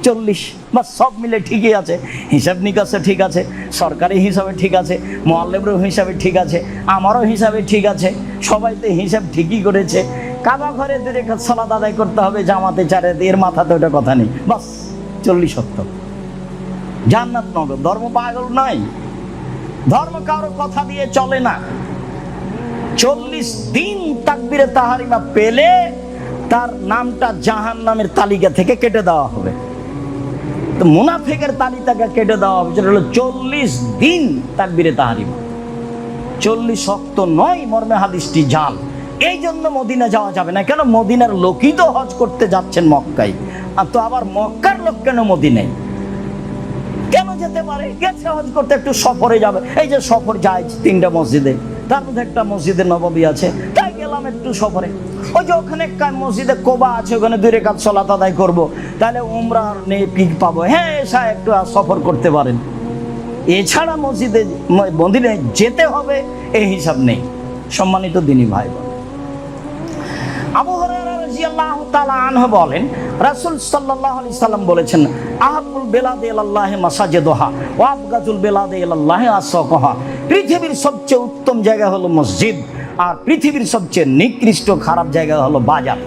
40, বা সব মিলে ঠিকই আছে, হিসাব নিকাশে ঠিক আছে, সরকারি হিসাবে ঠিক আছে, মুআল্লিমের হিসাবে ঠিক আছে, আমারও হিসাবে ঠিক আছে, সবাই তো হিসাব ঠিকই করেছে। কাবা ঘরে 2 রাকাত সালাত আদায় করতে হবে জামাতে 4, এর মাথাতে ওটা কথা নেই, বাস 40 ওয়াক্ত জান্নাত নগদ। ধর্ম পাগল নয়, ধর্ম কারো কথা দিয়ে চলে না। 40 দিন তাকবীরে তাহরিমা পেলে তার নামটা জাহান্নামের তালিকা থেকে কেটে দেওয়া হবে, তো মুনাফিকের তালিকা কেটে দেওয়া হবে, যেটা হলো 40 দিন তাকবীরে তাহরিমা। 40 ওয়াক্ত নয়, মর্মে হাদিসটি জাল। এই জন্য মদিনা যাওয়া যাবে না। কেন? মদিনার লোকই তো হজ করতে যাচ্ছেন মক্কায়, আর তো আবার মক্কার লোক কেন মদিনায় কেন যেতে পারে? গেছে হজ করতে, একটু সফরে যাবে। এই যে সফর যায় 3টা মসজিদে, তার মধ্যে একটা মসজিদে নববী আছে, তাই গেলাম একটু সফরে। ওই যে ওখানে মসজিদে কোবা আছে, ওখানে 2 রাকাত সালাত আদায় করব, তাহলে উমরার নেকি পাবো, হ্যাঁ এসা একটু সফর করতে পারেন। এছাড়া মদিনায় যেতে হবে এই হিসাব নেই। সম্মানিত দিনী ভাই বোন, আবু হুরায়রা রাদিয়াল্লাহু তাআলা আনহু বলেন, রাসূল সাল্লাল্লাহু আলাইহি সাল্লাম বলেছেন, আহাবুল বিলাদি ইলাল্লাহি মাসাজিদুহা ওয়া আবগাজুল বিলাদি ইলাল্লাহি আসওয়াকুহা। পৃথিবীর সবচেয়ে উত্তম জায়গা হলো মসজিদ, আর পৃথিবীর সবচেয়ে নিকৃষ্ট খারাপ জায়গা হলো বাজার।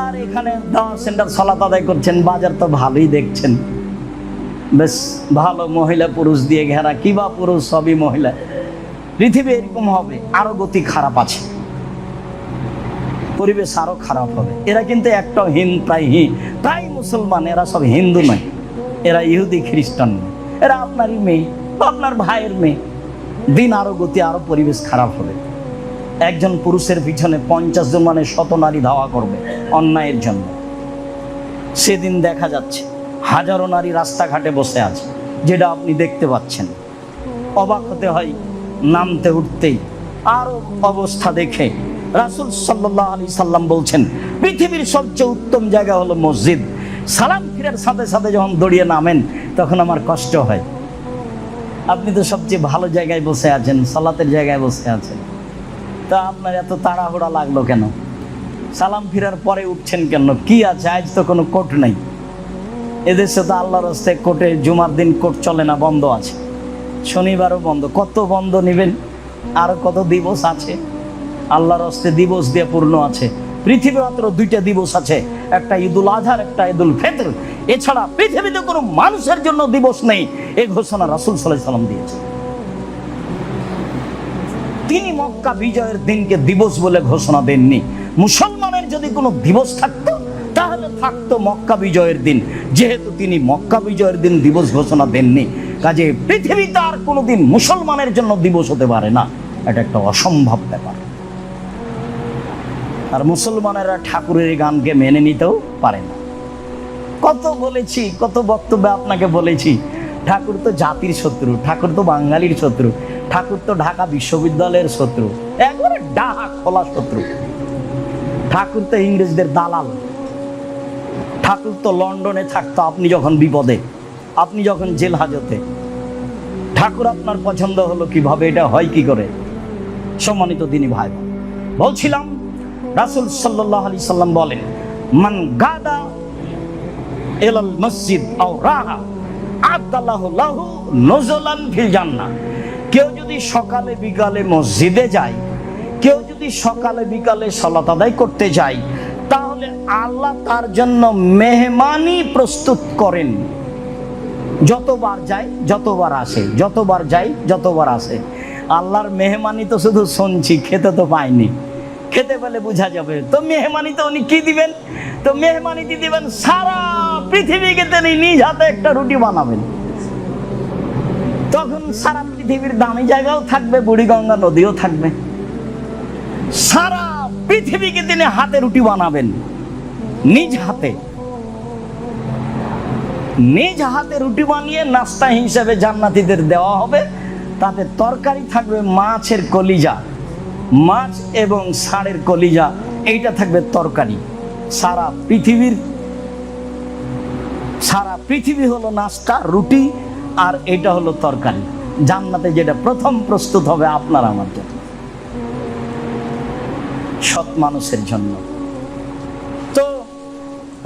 আর এখানে দাওয়া সেন্টার সালাত আদায় করছেন, বাজার তো ভালোই দেখছেন, বেশ ভালো, মহিলা পুরুষ দিয়ে ঘেরা, কিবা পুরুষ সবই মহিলা। পৃথিবী এরকম হবে, আরো গতি খারাপ আছে, পরিবেশ আরো খারাপ হবে। এরা কিন্তু একটাও প্রায় মুসলমান, এরা সব হিন্দু নয়, এরা ইহুদি খ্রিস্টান, এরা আপনারই মেয়ে, আপনার ভাইয়ের মেয়ে। দিন আরো গতি, আরো পরিবেশ খারাপ হবে। একজন পুরুষের পিছনে 50 জন মানে 100 নারী ধাওয়া করবে অন্যায়ের জন্য। সেদিন দেখা যাচ্ছে হাজারো নারী রাস্তাঘাটে বসে আছে, যেটা আপনি দেখতে পাচ্ছেন। অবাক হতে হয় নামতে উঠতেই। আরো অবস্থা দেখে রাসূল সাল্লাল্লাহু আলাইহি সাল্লাম বলছেন, পৃথিবীর সবচেয়ে উত্তম জায়গা হলো মসজিদ। সালাম ফিরার সাথে সাথে যখন দৌড়িয়ে নামেন, তখন আমার কষ্ট হয়। আপনি তো সবচেয়ে ভালো জায়গায় বসে আছেন, সালাতের জায়গায় বসে আছেন, তা আপনার এত তাড়াহুড়া লাগলো কেন? সালাম ফিরার পরে উঠছেন কেন? কি আছে? আজ তো কোনো কোর্ট নাই এদেশে, তো আল্লাহর রাস্তায় কোর্টে জুমার দিন কোর্ট চলে না, বন্ধ আছে, শনিবারও বন্ধ। কত বন্ধ নেবেন? আর কত দিবস আছে? আল্লাহর রাস্তায় দিবস দিয়ে পূর্ণ আছে। পৃথিবী মাত্র 2টা দিবস আছে, একটা ঈদুল আজহার, একটা ঈদুল ফিতর। এছাড়া পৃথিবীতে কোনো মানুষের জন্য দিবস নেই, এই ঘোষণা রাসূল সাল্লাল্লাহু আলাইহি সাল্লাম দিয়েছেন। তিনি মক্কা বিজয়ের দিনকে দিবস বলে ঘোষণা দেননি। মুসলমানের যদি কোনো দিবস থাকতো, তাহলে থাকতো মক্কা বিজয়ের দিন। যেহেতু তিনি মক্কা বিজয়ের দিন দিবস ঘোষণা দেননি, কাজে পৃথিবীতে আর কোনোদিন মুসলমানের জন্য দিবস হতে পারে না। এটা একটা অসম্ভব ব্যাপার। আর মুসলমানেরা ঠাকুরের গানকে মেনে নিতেও পারে না। কত বলেছি, কত বক্তব্যে আপনাকে বলেছি, ঠাকুর তো জাতির শত্রু, ঠাকুর তো বাঙালির শত্রু, ঠাকুর তো ঢাকা বিশ্ববিদ্যালয়ের শত্রু, একবারে ডাহা খোলা শত্রু। ঠাকুর তো ইংরেজদের দালাল, ঠাকুর তো লন্ডনে থাকতো আপনি যখন বিপদে, আপনি যখন জেল হাজতে। ঠাকুর আপনার পছন্দ হলো কিভাবে? এটা হয় কি করে? সম্মানিত দিনী ভাই, বলছিলাম রাসূল সাল্লাল্লাহু আলাইহি সাল্লাম বলেন, মান গাদা ইলাল মসজিদ আও রাহা আদাল্লাহু লাহু নুজুলান ফিল জান্নাহ। কেউ যদি সকালে বিকালে মসজিদে যায়, কেউ যদি সকালে বিকালে সালাত আদায় করতে যায়, তাহলে আল্লাহ তার জন্য মেহমানি প্রস্তুত করেন। যতবার যায় যতবার আসে, যতবার যায় যতবার আসে। আল্লাহর মেহমানি তো শুধু শুনছি, খেতে তো পাইনি। খেতে পেলে বোঝা যাবে। তো মেহমানি তো উনি কি দিবেন? তো মেহমানি দিবেন সারা পৃথিবীকে তিনি নিজ হাতে একটা রুটি বানাবেন। তখন সারা পৃথিবীর দামি জায়গাও থাকবে, বুড়িগঙ্গা নদীও থাকবে। সারা পৃথিবীকে তিনি হাতে রুটি বানাবেন, নিজ হাতে। নিজ হাতে রুটি বানিয়ে নাস্তা হিসেবে জান্নাতীদের দেওয়া হবে। তাতে তরকারি থাকবে মাছের কলিজা, মাছ এবং ষাঁড়ের কলিজা, এইটা থাকবে তরকারি। সারা পৃথিবী হলো নাস্তা, রুটি, আর এটা হলো তরকারি। জান্নাতে যেটা প্রথম প্রস্তুত হবে আপনার আমার জন্য, সৎ মানুষের জন্য। তো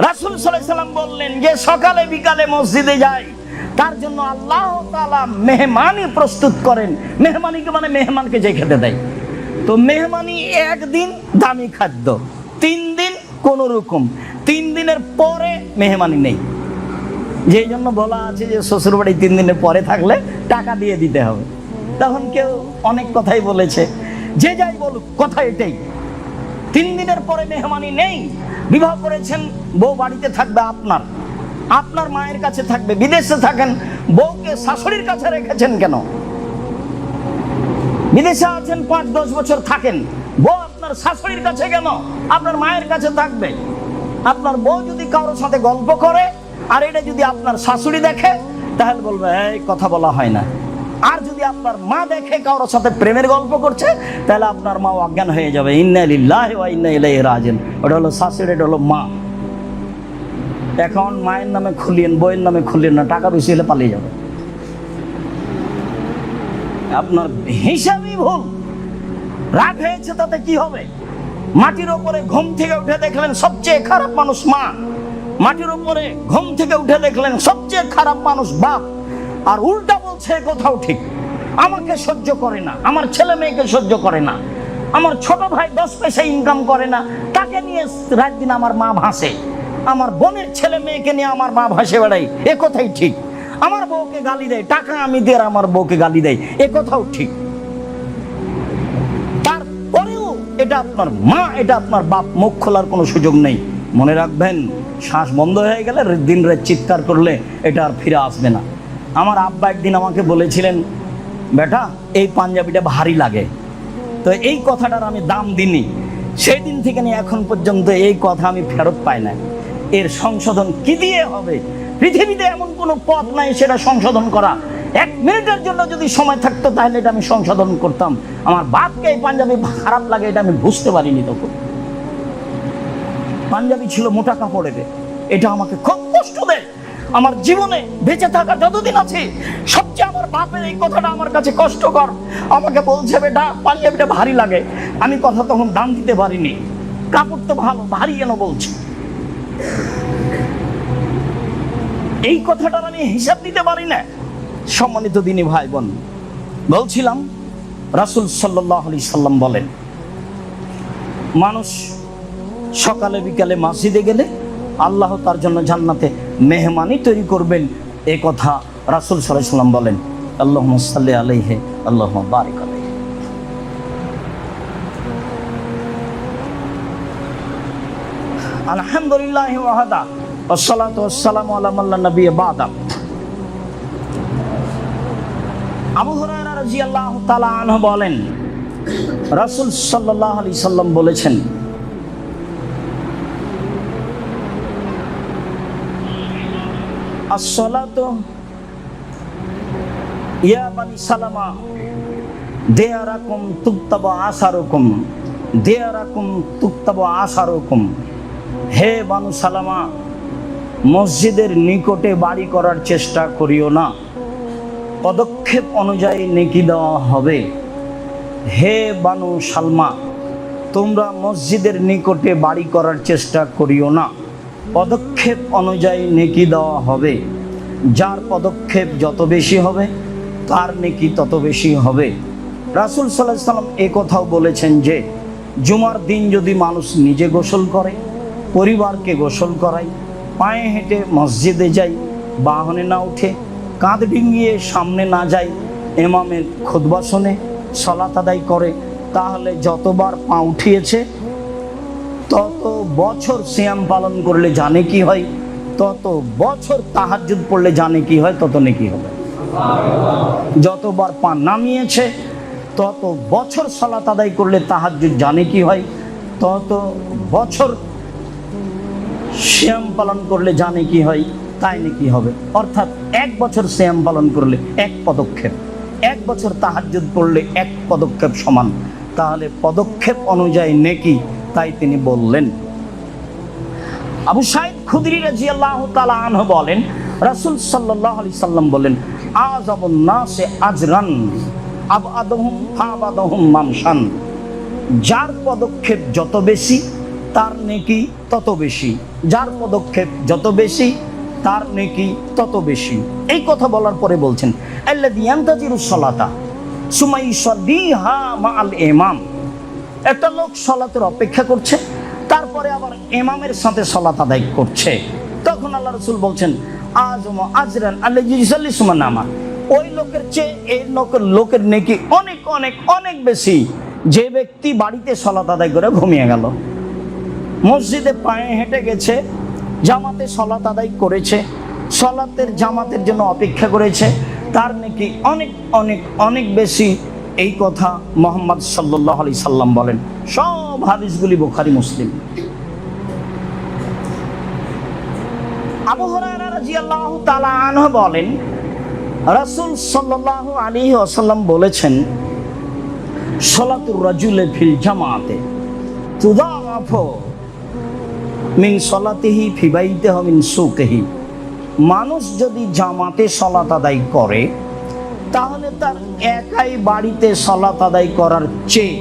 রাসূল সাল্লাল্লাহু আলাইহি সাল্লাম বললেন যে সকালে বিকালে মসজিদে যায়, তার জন্য আল্লাহ তাআলা মেহমানি প্রস্তুত করেন। মেহমানিকে মানে মেহমানকে যে খেতে দেয়। তো মেহমানি একদিন দামি খাদ্য, 3 দিন কোন রকম, 3 দিনের পরে মেহমানি নেই। যেই জন্য বলা আছে যে শ্বশুর বাড়ি 3 দিনের পরে থাকলে টাকা দিয়ে দিতে হবে। তখন কেউ অনেক কথাই বলেছে, যে যাই বলুক কথা এটাই, 3 দিনের পরে মেহমানি নেই। বিবাহ করেছেন, বউ বাড়িতে থাকবে আপনার মায়ের কাছে থাকবে। বিদেশে থাকেন, বউকে শাশুড়ির কাছে রেখেছেন কেন? বিদেশে আছেন 5-10 বছর থাকেন, বউ আপনার শাশুড়ির কাছে কেন? আপনার মায়ের কাছে থাকবে। আপনার বউ যদি কারোর সাথে গল্প করে আর এটা যদি আপনার শাশুড়ি দেখে, তাহলে বলবে এই কথা বলা হয় না। আর যদি আপনার মা দেখে কারোর সাথে প্রেমের গল্প করছে, তাহলে আপনার মা অজ্ঞান হয়ে যাবে। ইন্না লিল্লাহি ওয়া ইন্না ইলাইহি রাজিউন। ওটা হলো শাশুড়ি, এটা হলো মা। এখন মায়ের নামে খুলিয়েন, বইয়ের নামে খুলিয়েন না, টাকা বেশি হলে পালিয়ে যাবে। আপনার হিসাবই ভুল। রাগ হয়েছে তাতে কি হবে? মাটির উপরে ঘুম থেকে উঠে দেখলেন সবচেয়ে খারাপ মানুষ মা, মাটির উপরে ঘুম থেকে উঠে দেখলেন সবচেয়ে খারাপ মানুষ বাপ, আর উল্টা বলছে কোথাও ঠিক। আমাকে সহ্য করে না, আমার ছেলে মেয়েকে সহ্য করে না, আমার ছোট ভাই 10 পয়সা ইনকাম করে না, তাকে নিয়ে রাত দিন আমার মা ভাসে, আমার বোনের ছেলে মেয়েকে নিয়ে আমার মা ভাসে বেড়াই, এ কথাই ঠিক। আমার বউকে গালি দেয়, টাকা আমি দিয়ে আমার বউকে গালি দেয়, এ কথাও ঠিক। তারপরেও এটা আপনার মা, এটা আপনার বাপ, মুখ খোলার কোনো সুযোগ নেই। মনে রাখবেন, শ্বাস বন্ধ হয়ে গেলে দিন রাত চিৎকার করলে এটা আর ফিরে আসবে না। আমার আব্বা একদিন আমাকে বলেছিলেন, বেটা এই পাঞ্জাবিটা ভারী লাগে। তো এই কথাটার আমি দাম দিইনি। সেই দিন থেকে নিয়ে এখন পর্যন্ত এই কথা আমি ফেরত পাই না। এর সংশোধন কি দিয়ে হবে? পৃথিবীতে এমন কোনো পথ নাই সেটা সংশোধন করা। 1 মিনিটের জন্য যদি সময় থাকতো তাহলে এটা আমি সংশোধন করতাম। আমার বাপকে এই পাঞ্জাবি খারাপ লাগে এটা আমি বুঝতে পারিনি তখন। পাঞ্জাবি ছিল মোটা কাপড়ের, এটা আমাকে খুব কষ্ট দেয়। আমার জীবনে বেঁচে থাকা যতদিন আছে সবচেয়ে আমার বাপের এই কথাটা আমার কাছে কষ্টকর। আমাকে বলছে, বেটা পাঞ্জাবিটা ভারী লাগে। আমি কথা তখন দাম দিতে পারিনি। কাপড় তো ভালো, ভারী কেন বলছে? এই কথাটার আমি হিসাব দিতে পারি না। সম্মানিত দিনী ভাই বোন, বলছিলাম রাসূল সাল্লাল্লাহু আলাইহি সাল্লাম বলেন, মানুষ সকালে বিকালে মসজিদে গেলে আল্লাহ তার জন্য জান্নাতে মেহমানি তৈরি করবেন। এই কথা রাসূল সাল্লাল্লাহু আলাইহি সাল্লাম বলেন। আল্লাহুম্মা সাল্লি আলাইহি আল্লাহুম্মা বারিক আলাইহি। আলহামদুলিল্লাহি ওয়াহদা ওয়াসসালাতু ওয়াসসালামু আলা মান লা নাবিয়্যা বা'দা। আবু হুরায়রা রাদিয়াল্লাহু তাআলা আনহু বলেন, রাসূল সাল্লাল্লাহু আলাইহি সাল্লাম বলেছেন, as-salatu ya bani salama diarakum tuktabu asarukum diarakum tuktabu asarukum। হে বানু সালামা, মসজিদের নিকটে বাড়ি করার চেষ্টা করিও না, পদক্ষেপ অনুযায়ী নেকি দেওয়া হবে। হে বানু সালমা, তোমরা মসজিদের নিকটে বাড়ি করার চেষ্টা করিও না, পদক্ষেপ অনুযায়ী নেকি দেওয়া হবে। যার পদক্ষেপ যত বেশি হবে তার নেকি তত বেশি হবে। রাসূল সাল্লাল্লাহু আলাইহি সাল্লাম এই কথাও বলেছেন যে জুমার দিন যদি মানুষ নিজে গোসল করে, পরিবারকে গোসল করায়, পায়ে হেঁটে মসজিদে যায়, বাহনে না উঠে, কাঁধ ডিঙিয়ে সামনে না যায়, ইমামের খুতবা শোনে, সালাত আদায় করে, তাহলে যতবার পা উঠিয়েছে তত বছর সিয়াম পালন করলে জানে কি হয়, তত বছর তাহাজ্জুদ পড়লে জানে কি হয়, তত নেকি হবে। যতবার পা নামিয়েছে তত বছর সালাত আদায় করলে তাহাজ্জুদ জানে কি হয়, তত বছর সিয়াম পালন করলে জানে কি হয়, তাই নাকি হবে। অর্থাৎ 1 বছর সিয়াম পালন করলে 1 পদক্ষেপ, 1 বছর তাহাজ্জুদ পড়লে 1 পদক্ষেপ সমান। তাহলে পদক্ষেপ অনুযায়ী নেকি, তাই তিনি বললেন। আবু সাঈদ খুদরি রাদিয়াল্লাহু তাআলা আনহু বলেন, রাসূল সাল্লাল্লাহু আলাইহি সাল্লাম বলেন, আযাবুন নাসে আজরান আবআদুহুম ফাবাদুহুম মামশান। যার পদক্ষেপ যত বেশি তার নেকি তত বেশি, যার পদক্ষেপ যত বেশি তার নেকি তত বেশি। এই কথা বলার পরে বলছেন, আল্লাযী ইয়ান্তাজিরুস সালাতা সুম্মা ইউসাল্লিহা মাআল ইমাম। একটা লোক সালাতের অপেক্ষা করছে, তারপরে আবার ইমামের সাথে সালাত আদায় করছে। তখন আল্লাহ রাসূল বলছেন, আযমু আজরান আল্লাযী ইউসাল্লি সুম্মা নামা। ওই লোকের চেয়ে এই লোকের নেকি অনেক অনেক অনেক বেশি, যে ব্যক্তি বাড়িতে সালাত আদায় করে ঘুমিয়ে গেল। মসজিদে পায়ে হেঁটে গেছে, জামাতে সালাত আদায় করেছে, সালাতের জামাতের জন্য অপেক্ষা করেছে, তার নাকি অনেক অনেক অনেক বেশি। এই কথা মুহাম্মদ সাল্লাল্লাহু আলাইহি সাল্লাম বলেন। সব হাদিসগুলি বুখারী মুসলিম। আবু হুরায়রা রাদিয়াল্লাহু তাআলা আনহু বলেন, রাসূল সাল্লাল্লাহু আলাইহি ওয়াসাল্লাম বলেছেন, সালাতুর রাজুলি ফিল জামাতে তুদাআফু মিন সালাতিহি ফি বাইতিহি মিন সুকিহি। মানুষ যদি জামাতে সালাত আদায় করে, তাহলে তার একাই বাড়িতে সালাত আদায় করার চেয়ে,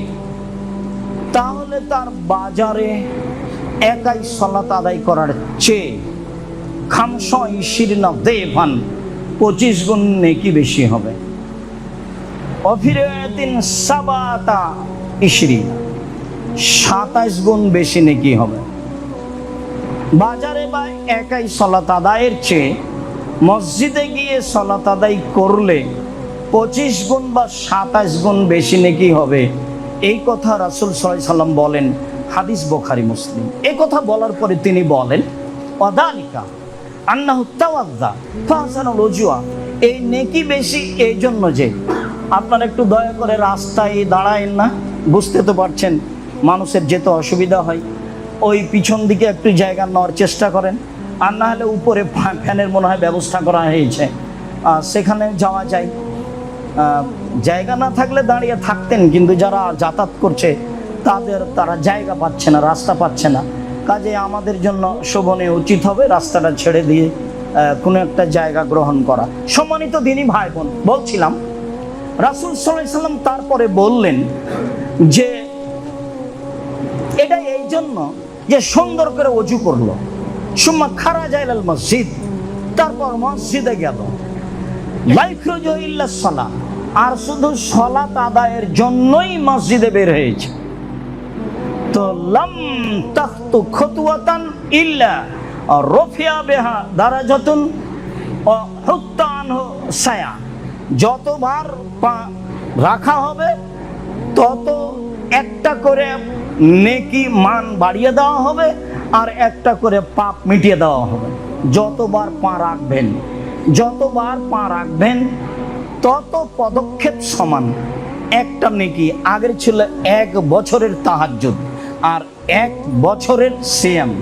তাহলে তার বাজারে একাই সালাত আদায় করার চেয়ে 25 গুণ নেকি বেশি হবে। অফিরাতিন 27 গুণ বেশি নেকি হবে। বাজারে বা একাই সালাত আদায়ের চেয়ে মসজিদে গিয়ে সালাত আদায় করলে 25 গুণ বা 27 গুণ বেশি নেকি হবে। এই কথা রাসূল সাল্লাল্লাহু আলাইহি সাল্লাম বলেন। হাদিস বুখারী মুসলিম। এই কথা বলার পরে তিনি বলেন, ওয়াদালিকা আন্নাহু তাওয়াজ্জা ফাহসানুল ওযুয়া। এই নেকি বেশি এই জন্য যে, আপনারা একটু দয়া করে রাস্তায় দাঁড়ায়েন না, বুঝতে তো পারছেন মানুষের যেতে অসুবিধা হয়, ওই পিছন দিকে একটু জায়গা নেওয়ার চেষ্টা করেন। আর না হলে উপরে ফ্যানের মনে হয় ব্যবস্থা করা হয়েছে, সেখানে যাওয়া যায়। জায়গা না থাকলে দাঁড়িয়ে থাকতেন, কিন্তু যারা যাতায়াত করছে তারা জায়গা পাচ্ছে না, রাস্তা পাচ্ছে না। কাজে আমাদের জন্য শোভনীয় উচিত হবে রাস্তাটা ছেড়ে দিয়ে কোনো একটা জায়গা গ্রহণ করা। সম্মানিত দিনী ভাই বোন, বলছিলাম রাসূল সাল্লাল্লাহু আলাইহি সাল্লাম তারপরে বললেন যে এটা এই জন্য যে সুন্দর করে ওযু করলো, সুম্মা খারাজা ইলাল মসজিদ, তারপর মসজিদে গেল, লা ইখরুজু ইল্লা সালাত, আর শুধু সালাত আদায়ের জন্যই মসজিদে বের হয়েছে। তো লাম তাখতু খুতওয়াতান ইল্লা রফিয়া বিহা দারাজাতুন ওয়া হুত্তা আনহু সায়া। যতবার পা রাখা হবে তত একটা করে নেকি মান বাড়িয়ে দেওয়া হবে, আর একটা করে পাপ মিটিয়ে দেওয়া হবে। যতবার পা রাখবেন, যতবার পা রাখবেন তত পদক্ষেপ সমান। একটা নেকি আগের ছিল 1 বছরের তাহাজ্জুদ আর 1 বছরের সিয়াম।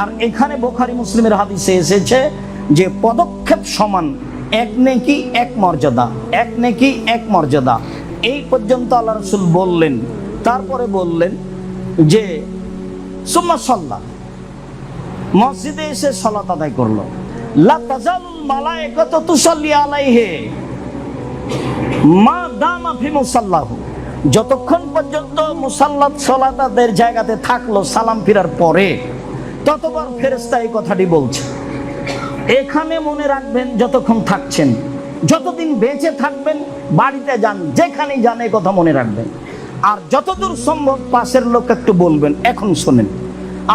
আর এখানে বুখারী মুসলিমের হাদিসে এসেছে যে পদক্ষেপ সমান, 1 নেকি 1 মর্যাদা, 1 নেকি 1 মর্যাদা। এই পর্যন্ত আল্লাহ রাসূল বললেন। তারপরে বললেন যে সুম্মা সাল্লা, মসজিদে এসে সালাত আদায় করলো। লা তাজালুল মালায়েকাতু তুসাল্লি আলাইহি মা দামা ফি মুসাল্লাহু। যতক্ষণ পর্যন্ত মুসাল্লাত সালাত আদায়ের জায়গাতে থাকলো সালাম ফিরার পরে, ততবার ফেরেশতা এই কথাটি বলছে। এখানে মনে রাখবেন, যতক্ষণ থাকছেন, যতদিন বেঁচে থাকবেন, বাড়িতে যান, যেখানে যান, এই কথা মনে রাখবেন। আর যতদূর সম্ভব পাশের লোক একটু বলবেন। এখন শোনেন,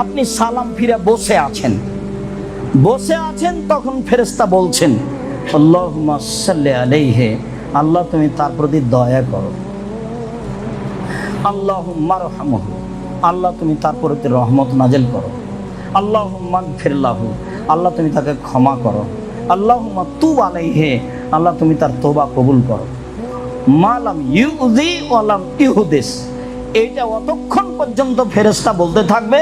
আপনি সালাম ফিরে বসে আছেন, তখন ফেরেশতা বলছেন, আল্লাহুম্মা সাল্লি আলাইহি আল্লাহ তুমি তার প্রতি দয়া করো। আল্লাহুম্মা রহমহু, আল্লাহ তুমি তার প্রতি রহমত নাজিল করো। আল্লাহুম্মা গফির লাহু, আল্লাহ তুমি তাকে ক্ষমা করো। আল্লাহুম্মা তুব আলাইহি, আল্লাহ তুমি তার তওবা কবুল করো। মালাম ইউযি ওয়ালাম ইহুদিস, এইটা অতক্ষণ পর্যন্ত ফেরেশতা বলতে থাকবে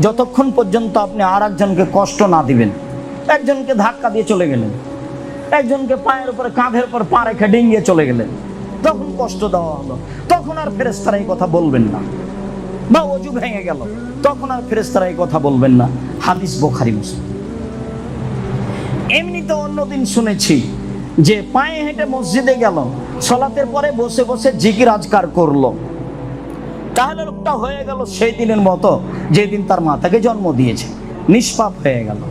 যতক্ষণ পর্যন্ত আপনি আর একজনকে কষ্ট না দিবেন। একজনকে ধাক্কা দিয়ে চলে গেলেন, একজনকে পায়ের উপরে কাঁধের উপর পা রেখে ডিঙ্গিয়ে চলে গেলেন, তখন কষ্ট দেওয়া হলো, তখন আর ফেরেশতারা এই কথা বলবেন না। বা ওযু ভেঙে গেল, তখন আর ফেরেশতারা এই কথা বলবেন না। হাদিস বুখারী মুসলিম। এমনিতে অন্যদিন শুনেছি যে পায়ে হেঁটে মসজিদে গেল, সালাতের পরে বসে বসে জিকির আজকার করলো, তাহলে লোকটা হয়ে গেল সেই দিনের মতো যেদিন তার মাতাকে জন্ম দিয়েছে, নিষ্পাপ হয়ে গেল।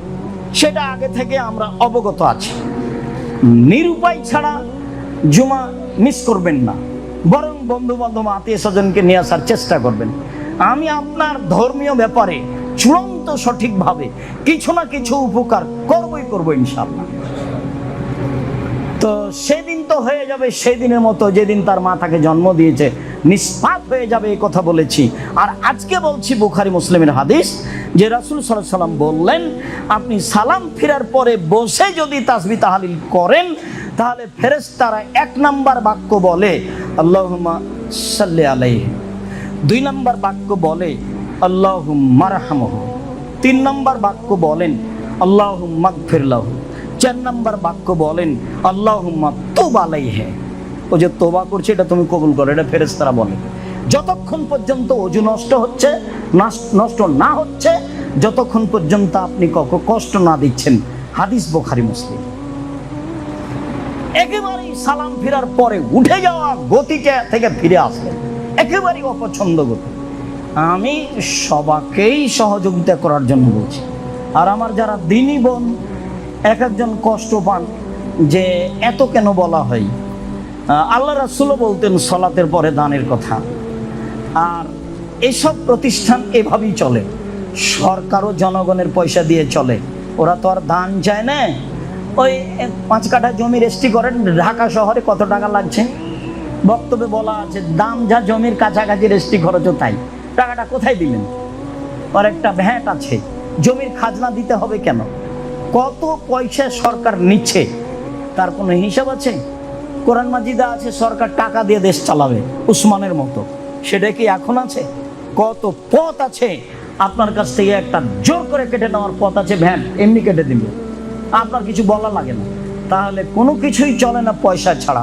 সেটা আগে থেকে আমরা অবগত আছি। নিরুপায় ছাড়া জুমা মিস করবেন না, বরং বন্ধু বান্ধব আত্মীয় স্বজনকে নিয়ে আসার চেষ্টা করবেন। আমি আপনার ধর্মীয় ব্যাপারে চূড়ান্ত সঠিকভাবে কিছু না কিছু উপকার করবো ইনশাআল্লাহ। তো সেদিন তো হয়ে যাবে সেই দিনের মতো যেদিন তার মাতাকে জন্ম দিয়েছে, নিষ্পাপ হয়ে যাবে, এই কথা বলেছি। আর আজকে বলছি বুখারী মুসলিমের হাদিস, যে রাসূল সাল্লাল্লাহু আলাইহি ওয়াসাল্লাম বললেন, আপনি সালাম ফেরার পরে বসে যদি তাসবিহ তাহলিল করেন, তাহলে ফেরেশতারা 1 নাম্বার বাক্য বলে আল্লাহুম্মা সাল্লি আলাইহি, 2 নাম্বার বাক্য বলে আল্লাহুম্মা রহমহু, 3 নাম্বার বাক্য বলেন আল্লাহুম্মা গফির লাহু, 4 নাম্বার বাক্য বলেন আল্লাহুম্মা তুব আলাইহি। ও যে তওবা করছে এটা তুমি কবুল করো, এটা ফেরেশতারা বলে। যতক্ষণ পর্যন্ত ওযু নষ্ট হচ্ছে, নষ্ট না হচ্ছে, যতক্ষণ পর্যন্ত আপনি কষ্ট না দিচ্ছেন। হাদিস বুখারী মুসলিম। একেবারেই সালাম ফেরার পরে উঠে যাওয়া গতিটা থেকে ফিরে আসলেন, একেবারেই অপছন্দ গতি। আমি সবাইকেই সহযোগিতা করার জন্য বলছি। আর আমার যারা দিনী বোন এক একজন কষ্ট পান যে এত কেন বলা হয়। আল্লাহ রাসূলও বলতেন সালাতের পরে দানের কথা। আর এসব প্রতিষ্ঠান এভাবেই চলে, সরকারও জনগণের পয়সা দিয়ে চলে। ওরা তো আর দান চায় না। ওই 5 কাঠা জমি রেজিস্ট্রি করেন, ঢাকা শহরে কত টাকা লাগছে বক্তব্যে বলা আছে, দাম যা জমির কাছাকাছি রেজিস্ট্রি খরচও তাই। টাকাটা কোথায় দিলেন? আর একটা ভ্যাট আছে, জমির খাজনা দিতে হবে কেন? কত পয়সা সরকার নিচ্ছে তার কোনো হিসাব আছে? কোরআন মাজিদে আছে সরকার টাকা দিয়ে দেশ চালাবে উসমানের মতো, সেটা কি এখন আছে? কত পথ আছে আপনার কাছ থেকে একটা জোর করে কেটে নেওয়ার পথ আছে, ভ্যাট এমনি কেটে দিবে, আপনার কিছু বলা লাগে না। তাহলে কোনো কিছুই চলে না পয়সা ছাড়া,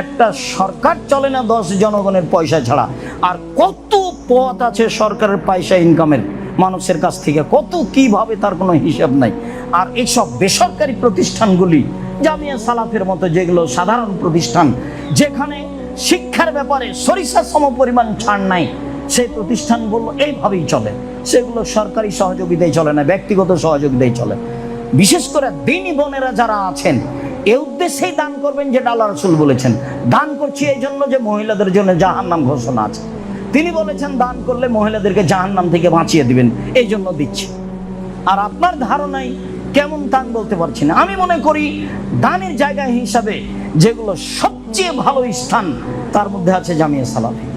একটা সরকার চলে না 10 জনগণের পয়সা ছাড়া। আর কত পথ আছে সরকারের পয়সা ইনকামের মানুষের কাছ থেকে, কত কিভাবে তার কোনো হিসাব নাই। আর এইসব বেসরকারি প্রতিষ্ঠানগুলি জামিয়া সালাফের মতো যেগুলো সাধারণ প্রতিষ্ঠান, যেখানে শিক্ষার ব্যাপারে সরিষা সম পরিমাণ ছাড় নাই, সেই প্রতিষ্ঠানগুলো এইভাবেই চলে। সেগুলো সরকারি সহযোগিতায় চলে না, ব্যক্তিগত সহযোগিতায় চলে। বিশেষ করে দিনী বোনেরা যারা আছেন, এই উদ্দেশ্যেই দান করবেন যেটা আল্লাহ রাসূল বলেছেন। দান করছি এই জন্য যে মহিলাদের জন্য জাহান্নাম ঘোষণা আছে, তিনি বলেছেন দান করলে মহিলাদেরকে জাহান্নাম থেকে বাঁচিয়ে দিবেন, এই জন্য দিচ্ছি। আর আপনার ধারণায় কেমন দান বলতে পারছি না। আমি মনে করি দানের জায়গা হিসাবে যেগুলো সবচেয়ে ভালো স্থান, তার মধ্যে আছে জামিয়া সালাফিয়া,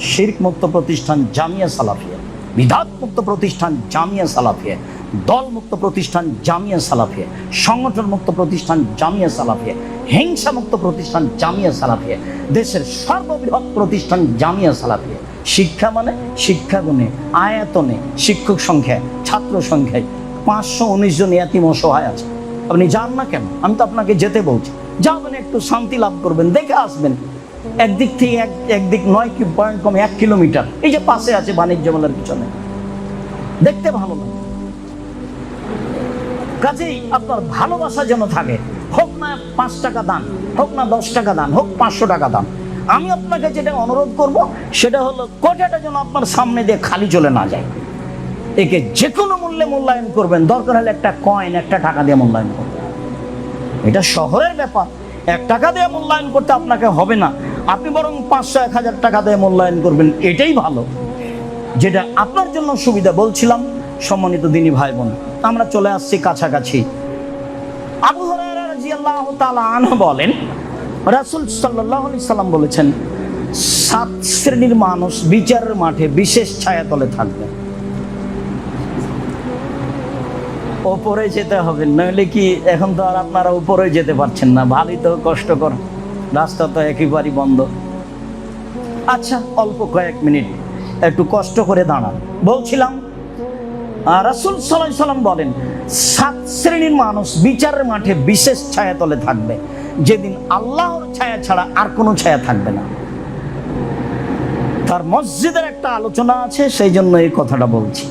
শিরক মুক্ত প্রতিষ্ঠান জামিয়া সালাফিয়া, বিদআত মুক্ত প্রতিষ্ঠান জামিয়া সালাফিয়া, দল মুক্ত প্রতিষ্ঠান জামিয়া সালাফিয়া, সংগঠন মুক্ত প্রতিষ্ঠান জামিয়া সালাফিয়া, হিংসা মুক্ত প্রতিষ্ঠান জামিয়া সালাফিয়া, দেশের সর্ববৃহৎ প্রতিষ্ঠান জামিয়া সালাফিয়া। শিক্ষা মানে শিক্ষাগুণে, আয়াতনে, শিক্ষক সংখ্যায়, ছাত্র সংখ্যায় 519 জন ইয়াতীম অসহায় আছে। আপনি যান না কেন? আমি তো আপনাকে যেতে বলছি, যাবেন, একটু শান্তি লাভ করবেন, দেখে আসবেন। একদিক থেকে একদিক 9 পয়েন্ট কমে 1 কিলোমিটার, এই যে পাশে আছে বাণিজ্য মেলার পিছনে, দেখতে ভালো লাগে। কাজেই আপনার ভালোবাসা যেন থাকে, হোক না 5 টাকা দান, হোক না 10 টাকা দান, হোক 500 টাকা দান। আমি আপনাকে যেটা অনুরোধ করব সেটা হলো কোটাটা যেন আপনার সামনে দিয়ে খালি চলে না যায়। একে যে কোনো মূল্যে মূল্যায়ন করবেন, দরকার হলে একটা কয়েন, একটা টাকা দিয়ে মূল্যায়ন করবেন। এটা শহরের ব্যাপার, 1 টাকা দিয়ে মূল্যায়ন করতে আপনাকে হবে না। আপনি বরং 500, 1000 টাকা দিয়ে মূল্যায়ন করবেন, এটাই ভালো, যেটা আপনার জন্য সুবিধা। বলছিলাম সম্মানিত দিনী ভাই বোন, আমরা চলে আসছি কাছাকাছি। আবু হুরায়রা রাদিয়াল্লাহু তাআলা আনহু বলেন, রাসূল সাল্লাল্লাহু আলাইহি সাল্লাম বলেছেন 7 শ্রেণীর মানুষ বিচারের মাঠে বিশেষ ছায়াতলে থাকবে। ওপরে যেতে হবে, নইলে কি এখন তো আর আপনারা উপরে যেতে পারছেন না, ভালোই তো কষ্টকর, রাস্তা তো একেবারেই বন্ধ। আচ্ছা, অল্প কয়েক মিনিট একটু কষ্ট করে দাঁড়ান। বলছিলাম রাসূল সাল্লাল্লাহু আলাইহি সাল্লাম বলেন 7 শ্রেণীর মানুষ বিচারের মাঠে বিশেষ ছায়াতলে থাকবে, যেদিন আল্লাহর ছায়া ছাড়া আর কোনো ছায়া থাকবে না। তার মসজিদের একটা আলোচনা আছে, সেই জন্য এই কথাটা বলছি।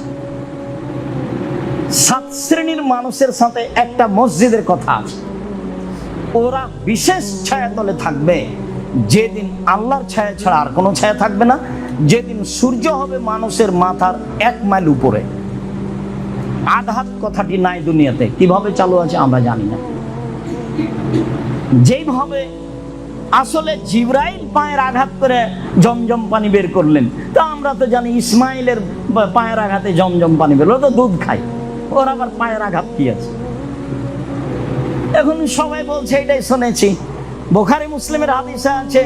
7 শ্রেণীর মানুষের সাথে একটা মসজিদের কথা আছে। ওরা বিশেষ ছায়াতলে থাকবে যেদিন আল্লাহর ছায়া ছাড়া আর কোনো ছায়া থাকবে না, যেদিন সূর্য হবে মানুষের মাথার 1 মাইল উপরে। আঘাত কথাটি নাই দুনিয়াতে, কিভাবে চালু আছে আমরা জানি না। যেইভাবে আসলে জিবরাইল পায়ের আঘাত করে জমজম পানি বের করলেন, তা আমরা তো জানি ইসমাইলের পায়ের আঘাতে জমজম পানি বের, ও তো দুধ খায়, ওর আবার পায়ের আঘাত কি আছে? এখন সবাই বলছে, এটাই শুনেছি বুখারী মুসলিমের হাদিসে আছে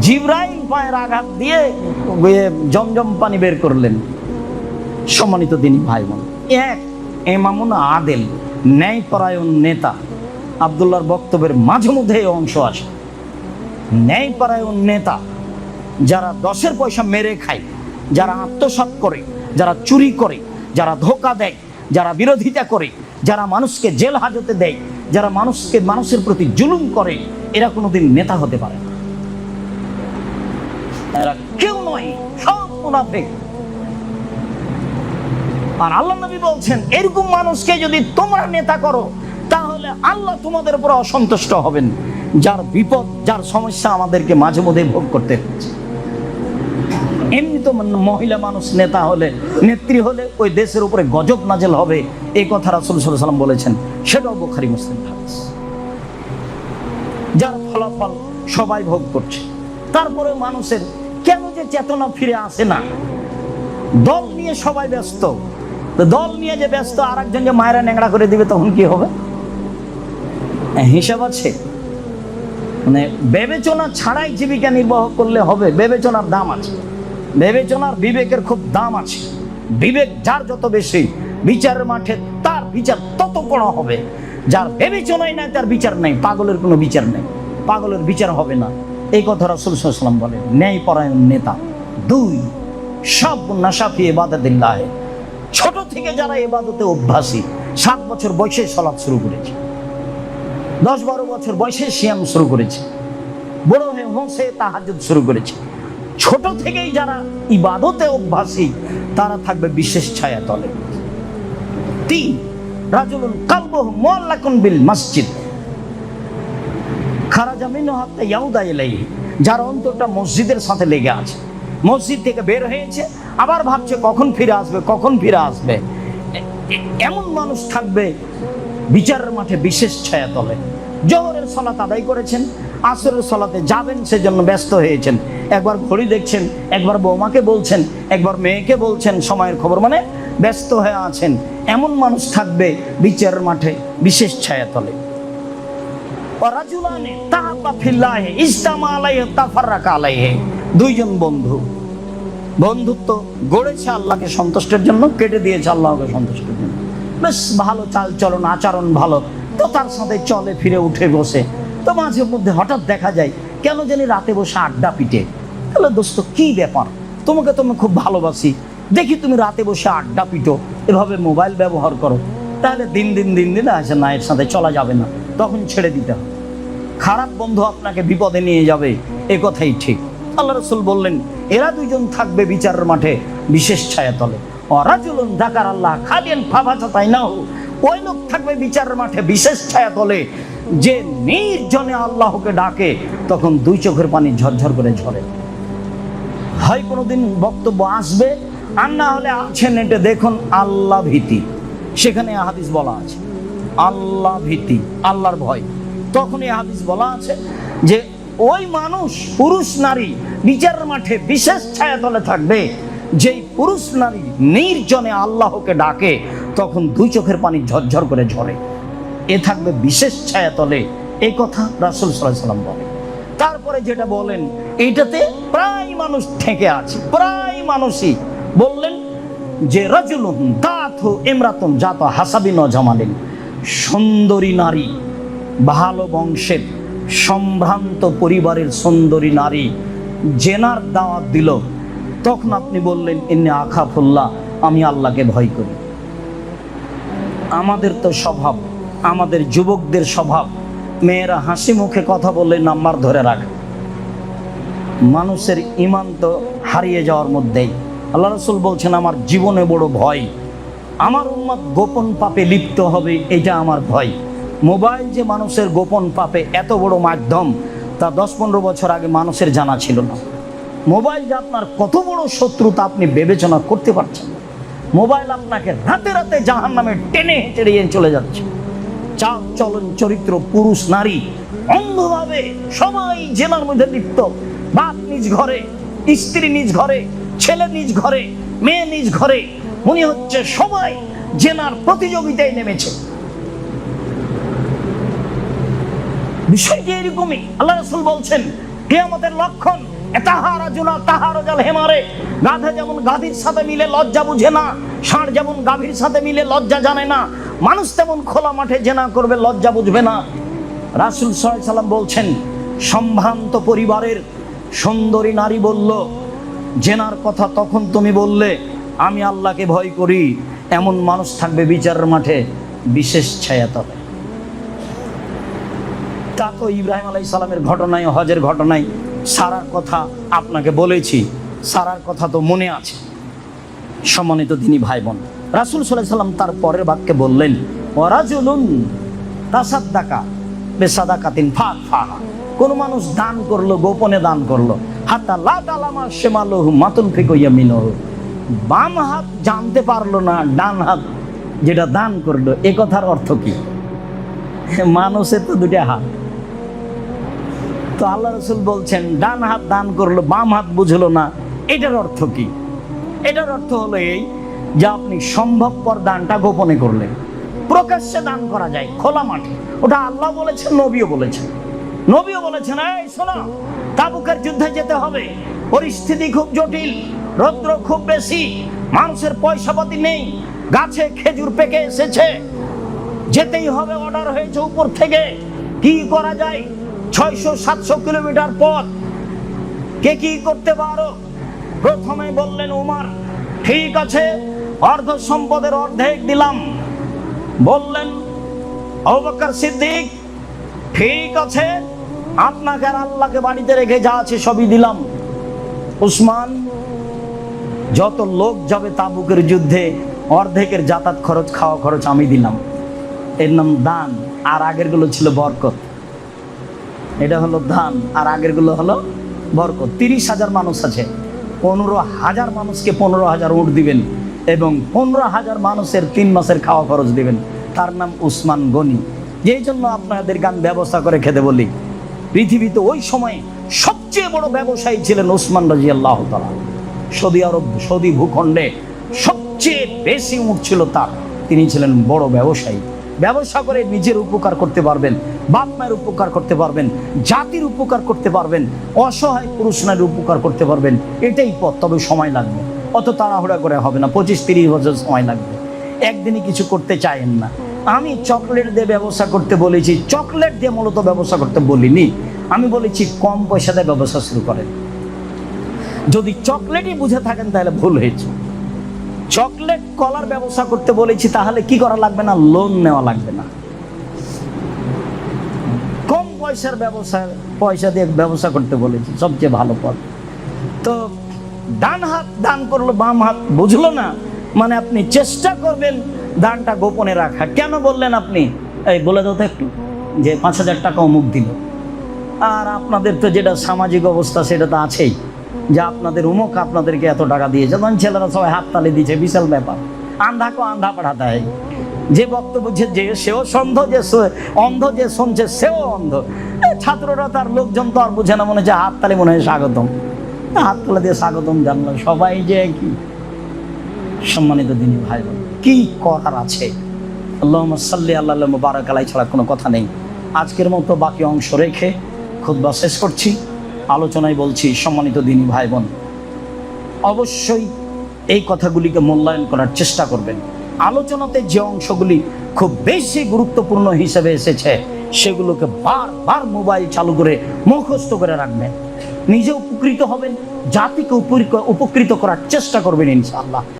জিবরাইল পায়ের আঘাত দিয়ে জমজম পানি বের করলেন। সম্মানিত দিনী ভাই বোন, এক ইমামুন আদেল, ন্যায়পরায়ণ নেতা। আব্দুল্লাহর বক্তব্যের মাঝে মধ্যে এই অংশ আসে। ন্যায়পরায়ণ নেতা যারা 10-এর পয়সা মেরে খায়, যারা আত্মসাৎ করে, যারা চুরি করে, যারা ধোঁকা দেয়, যারা বিরোধিতা করে, যারা মানুষকে জেল হাজতে দেয়, যারা মানুষের প্রতি জুলুম করে, এরা কোনোদিন নেতা হতে পারে না। এরা কেউ নয়, সব মুনাফিক। আর আল্লাহ নবী বলছেন, এরকম মানুষকে যদি তোমরা নেতা করো তাহলে আল্লাহ তোমাদের উপর অসন্তুষ্ট হবেন। যার বিপদ, যার সমস্যা আমাদেরকে মাঝে মধ্যে ভোগ করতে হচ্ছে। এমনি তো মহিলা মানুষ নেতা হলে, নেত্রী হলে ওই দেশের উপরে গজব নাজেল হবে, এই কথা রাসূল সাল্লাল্লাহু আলাইহি ওয়াসাল্লাম বলেছেন। সেটাও বুখারী মুসলিম হাদিস। যার ফলাফল সবাই ভোগ করছে, তারপরে মানুষের কেন যে চেতনা ফিরে আসে না? দল নিয়ে সবাই ব্যস্ত, দল নিয়ে যে ব্যস্ত, আর একজনকে মায়েরা ন্যাংরা করে দিবে, তখন কি হবে? হিসাব আছে। মানে বিবেচনা ছাড়াই জীবিকা নির্বাহ করলে হবে? বিবেচনার দাম আছে, বিবেচনার বিবেকের খুব দাম আছে। বিবেক যার যত বেশি, বিচারের মাঠে তার বিচার তত বড় হবে। যার বিবেচনাই নাই তার বিচার নাই। পাগলের কোনো বিচার নেই, পাগলের বিচার হবে না। এই কথা রাসূল সাল্লাল্লাহু আলাইহি ওয়াসাল্লাম বলেন। ন্যায়পরায়ণ নেতা। 2, সব নাশাফি ইবাদাতিল্লাহ, ছোট থেকে যারা ইবাদতে অভ্যাসী, 7 বছর বয়সে সালাত শুরু করেছে, 10-12 বছর বয়সে সিয়াম শুরু করেছে, বড় হয়ে হোসে তাহাজ্জুদ শুরু করেছে। ছোট থেকেই যারা ইবাদতে অভ্যাসী, তারা থাকবে বিশেষ ছায়াতলে। 3, রাজুলুন কালবুহু মুআল্লাকুন বিল মসজিদ খারাজা মিনহু হাত্তা ইয়াউদা ইলাইহি, যার অন্তরটা মসজিদের সাথে লেগে আছে। মসজিদ থেকে বের হয়েছে, আবার ভাবছে কখন ফিরে আসবে, কখন ফিরে আসবে। এমন মানুষ থাকবে বিচারের মাঠে বিশেষ ছায়াতলে। জোহরের সালাত আদায় করেছেন, আসরের সালাতে যাবেন, সেজন্য ব্যস্ত হয়েছেন। একবার ঘড়ি দেখছেন, একবার বৌমাকে বলছেন, একবার মেয়েকে বলছেন সময়ের খবর, মানে ব্যস্ত হয়ে আছেন। এমন মানুষ থাকবে বিচারের মাঠে বিশেষ ছায়াতলে। রাজুলানি তাহাব্বা ফিল্লাহি ইজতামা আলাইহি তাফাররাকা আলাইহি, 2 জন বন্ধু, বন্ধুত্ব গড়েছে আল্লাহকে সন্তুষ্টের জন্য, কেটে দিয়েছে আল্লাহকে সন্তুষ্টের জন্য। বেশ ভালো চাল চলন, আচরণ ভালো, তো তার সাথে চলে ফিরে উঠে বসে। তো মাঝে মধ্যে হঠাৎ দেখা যায় কেন জানি রাতে বসে আড্ডা পিটে। তাহলে দোস্ত কি ব্যাপার, তোমাকে তো আমি খুব ভালোবাসি, দেখি তুমি রাতে বসে আড্ডা পিটো, এভাবে মোবাইল ব্যবহার করো, তাহলে দিন দিন আসে না, এর সাথে চলা যাবে না, তখন ছেড়ে দিতে হবে। খারাপ বন্ধু আপনাকে বিপদে নিয়ে যাবে, এ কথাই ঠিক। আল্লাহ রাসূল বললেন, এরা 2 জন থাকবে বিচারের মাঠে বিশেষ ছায়াতলে। রাজুলুন যাকারাল্লাহ খালিয়ান ফাবাতাইনাহু, ওই লোক থাকবে বিচারের মাঠে বিশেষ ছায়াতলে যে নির্জনে আল্লাহকে ডাকে, তখন 2 চোখের পানি ঝরঝর করে ঝরে। হয় কোনোদিন বক্তব্য আসবে, আর না হলে আছে নেটে দেখুন আল্লাহ ভীতি, সেখানে হাদিস বলা আছে আল্লাহ ভীতি, আল্লাহর ভয়। তখন এই হাদিস বলা আছে যে ওই মানুষ, পুরুষ নারী বিচারের মাঠে বিশেষ ছায়াতলে থাকবে যেই পুরুষ নারী নির্জনে আল্লাহকে ডাকে, তখন 2 চোখের পানি ঝরঝর করে ঝরে। এ থাকবে বিশেষ ছায়াতলে, এই কথা রাসূল সাল্লাল্লাহু আলাইহি ওয়াসাল্লাম বলে। তারপরে যেটা বলেন এইটাতে প্রায় মানুষ ঠেকে আছে, প্রায় মানুষই বললেন যে রাজুলুন তাথু ইমরাতুন জাত হাসাবিন জামালিন, সুন্দরী নারী, ভালো বংশের সম্ভ্রান্ত পরিবারের সুন্দরী নারী জেনার দাওয়াত দিল, তখন আপনি বললেন ইন্নী আখাফুল্লাহ, আমি আল্লাহকে ভয় করি। আমাদের তো স্বভাব, আমাদের যুবকদের স্বভাব, মেয়েরা হাসি মুখে কথা বললে নাম্বার ধরে রাখে। মানুষের ঈমান তো হারিয়ে যাওয়ার মধ্যেই। আল্লাহ রাসূল বলছেন আমার জীবনে বড় ভয়, আমার উম্মত গোপন পাপে লিপ্ত হবে, এটা আমার ভয়। মোবাইল যে মানুষের গোপন পাপে এত বড় মাধ্যম, তা 10-15 বছর আগে মানুষের জানা ছিল না। মোবাইল যে আপনার কত বড় শত্রু তা আপনি বিবেচনা করতে পারছেন না। মোবাইল আপনাকে রাতে রাতে জাহান্নামে টেনে হেঁচড়ে নিয়ে চলে যাচ্ছে। চাল চলন চরিত্র, পুরুষ নারী অন্ধভাবে সবাই জেনার মধ্যে লিপ্ত। বাপ নিজ ঘরে, স্ত্রী নিজ ঘরে, ছেলে নিজ ঘরে, মেয়ে নিজ ঘরে, মনে হচ্ছে সবাই জেনার প্রতিযোগিতায় নেমেছে। বিষয়টি এরকমই। আল্লাহ রাসূল বলছেন কিয়ামতের লক্ষণ এতাহারাজুনা তাহারাজাল হেমারে, গাধা যেমন গাধীর সাথে মিলে লজ্জা বুঝে না, ষাঁড় যেমন গাভীর সাথে মিলে লজ্জা জানে না, মানুষ তেমন খোলা মাঠে জেনা করবে, লজ্জা বুঝবে না। রাসূল সাল্লাল্লাহু আলাইহি সাল্লাম বলছেন সম্ভ্রান্ত পরিবারের সুন্দরী নারী বলল জেনার কথা, তখন তুমি বললে আমি আল্লাহকে ভয় করি, এমন মানুষ থাকবে বিচারের মাঠে বিশেষ ছায়া তলে। তা তো ইব্রাহিম আলাইহিস সালামের ঘটনায়, হজের ঘটনায় সারার কথা আপনাকে বলেছি, সারার কথা তো মনে আছে। সম্মানিত দিনী ভাই বোন, রাসূল সাল্লাল্লাহু আলাইহি সাল্লাম তার পরের বাক্যে বললেন ওয়ারাজুলুন তাসাদ্দাকা বিসাদাকাতিন ফাফা, কোন মানুষ দান করলো, গোপনে দান করলো, হাত্তা লা তালামা শিমালুহু মাতুনফিকু ইয়ামিনুহু, বাম হাত জানতে পারলো না ডান হাত যেটা দান করলো। এ কথার অর্থ কি? মানুষের তো দুটো হাত, তো আল্লাহ রাসূল বলছেন ডান হাত দান করলো, বাম হাত বুঝলো না, এটার অর্থ কি? এটার অর্থ হলো এই যে আপনি সম্ভবপর দানটা গোপনে করলেন। প্রকাশ্যে দান করা যায় খোলা মাঠে, ওটা আল্লাহ বলেছেন, নবীও বলেছেন। নবীও বলেছেন এই শোনো, তাবুকের যুদ্ধে যেতে হবে, পরিস্থিতি খুব জটিল, রৌদ্র খুব বেশি, মানুষের পয়সাপাতি নেই, গাছে খেজুর পেকে এসেছে, যেতেই হবে, অর্ডার হয়েছে উপর থেকে, কি করা যায়? 600-700 কিলোমিটার পথ, কে কি করতে পারো? প্রথমে বললেন উমর, ঠিক আছে, অর্ধ সম্পদের অর্ধেক দিলাম। বললেন আবু বকর সিদ্দিক, ঠিক আছে, আপনাকে আর আল্লাহকে বাড়িতে রেখে যা আছে সবই দিলাম। উসমান, যত লোক যাবে তাবুকের যুদ্ধে অর্ধেকের যাতায়াত খরচ, খাওয়া খরচ আমি দিলাম। এর নাম দান, আর আগের গুলো ছিল বরকত। এটা হলো দান, আর আগের গুলো হলো বরকত। 30,000 মানুষ আছে, 15,000 মানুষকে 15,000 উট দিবেন এবং 15,000 মানুষের 3 মাসের খাওয়া খরচ দিবেন। তার নাম উসমান গনি। যেই জন্য আপনাদের গান ব্যবস্থা করে খেতে বলি। পৃথিবীতে ওই সময় সবচেয়ে বড় ব্যবসায়ী ছিলেন উসমান রাদিয়াল্লাহু তাআলা। সৌদি আরব, সৌদি ভূখণ্ডে সবচেয়ে বেশি উট ছিল তার। তিনি ছিলেন বড় ব্যবসায়ী। ব্যবসা করে নিজের উপকার করতে পারবেন, বাপ মায়ের উপকার করতে পারবেন, জাতির উপকার করতে পারবেন, অসহায় পুরুষ নারীর উপকার করতে পারবেন। এটাই পথ, তবে সময় লাগবে, অত তাড়াহুড়া করে হবে না, 25-30 বছর সময় লাগবে। একদিনই কিছু করতে চাইেন না। আমি চকলেট দিয়ে ব্যবসা করতে বলেছি, চকলেট দিয়ে মূলত ব্যবসা করতে বলিনি। আমি বলেছি কম পয়সা দিয়ে ব্যবসা শুরু করেন। যদি চকলেটই বুঝে থাকেন তাহলে ভুল হয়েছে। চকলেট কলার ব্যবসা করতে বলেছি, তাহলে কি করা লাগবে না? লোন নেওয়া লাগবে না। কম পয়সার ব্যবসা, পয়সা দিয়ে ব্যবসা করতে বলেছি, সবচেয়ে ভালো পথ। তো ডান হাত দান করলো, বাম হাত বুঝলো না, মানে আপনি চেষ্টা করবেন দানটা গোপনে রাখা। কেন বললেন আপনি? এই বলে দাও তো একটু, যে 5,000 টাকা অমুক দিল। আর আপনাদের তো যেটা সামাজিক অবস্থা সেটা তো আছেই, যে আপনাদের উমুক আপনাদেরকে এত টাকা দিয়েছে, তখন ছেলেরা সবাই হাততালি দিয়েছে, বিশাল ব্যাপার। আন্ধা কো আন্ধা পাঠাতে হয়। যে বক্তব্য যে সেও সন্ধ, যে অন্ধ যে শুনছে সেও অন্ধ। ছাত্ররা তার লোকজন তো আর বুঝে না, মনে হচ্ছে হাততালি মনে হয় স্বাগতম, হাততালি দিয়ে স্বাগতম জানলো, সবাই যে কি। সম্মানিত দিনী ভাই বোন, কি করার আছে? আল্লাহুম্মা সাল্লি আলা মুবারাক আলাইহি ছাড়া কোনো কথা নেই। আজকের মতো বাকি অংশ রেখে খুতবা শেষ করছি, আলোচনায় বলছি সম্মানিত দিনী ভাই বোন, অবশ্যই এই কথাগুলিকে মূল্যায়ন করার চেষ্টা করবেন। আলোচনাতে যে অংশগুলি খুব বেশি গুরুত্বপূর্ণ হিসেবে এসেছে সেগুলোকে বারবার মোবাইল চালু করে মুখস্থ করে রাখবেন, নিজে উপকৃত হবেন, জাতিকে উপকৃত করার চেষ্টা করবেন ইনশাআল্লাহ।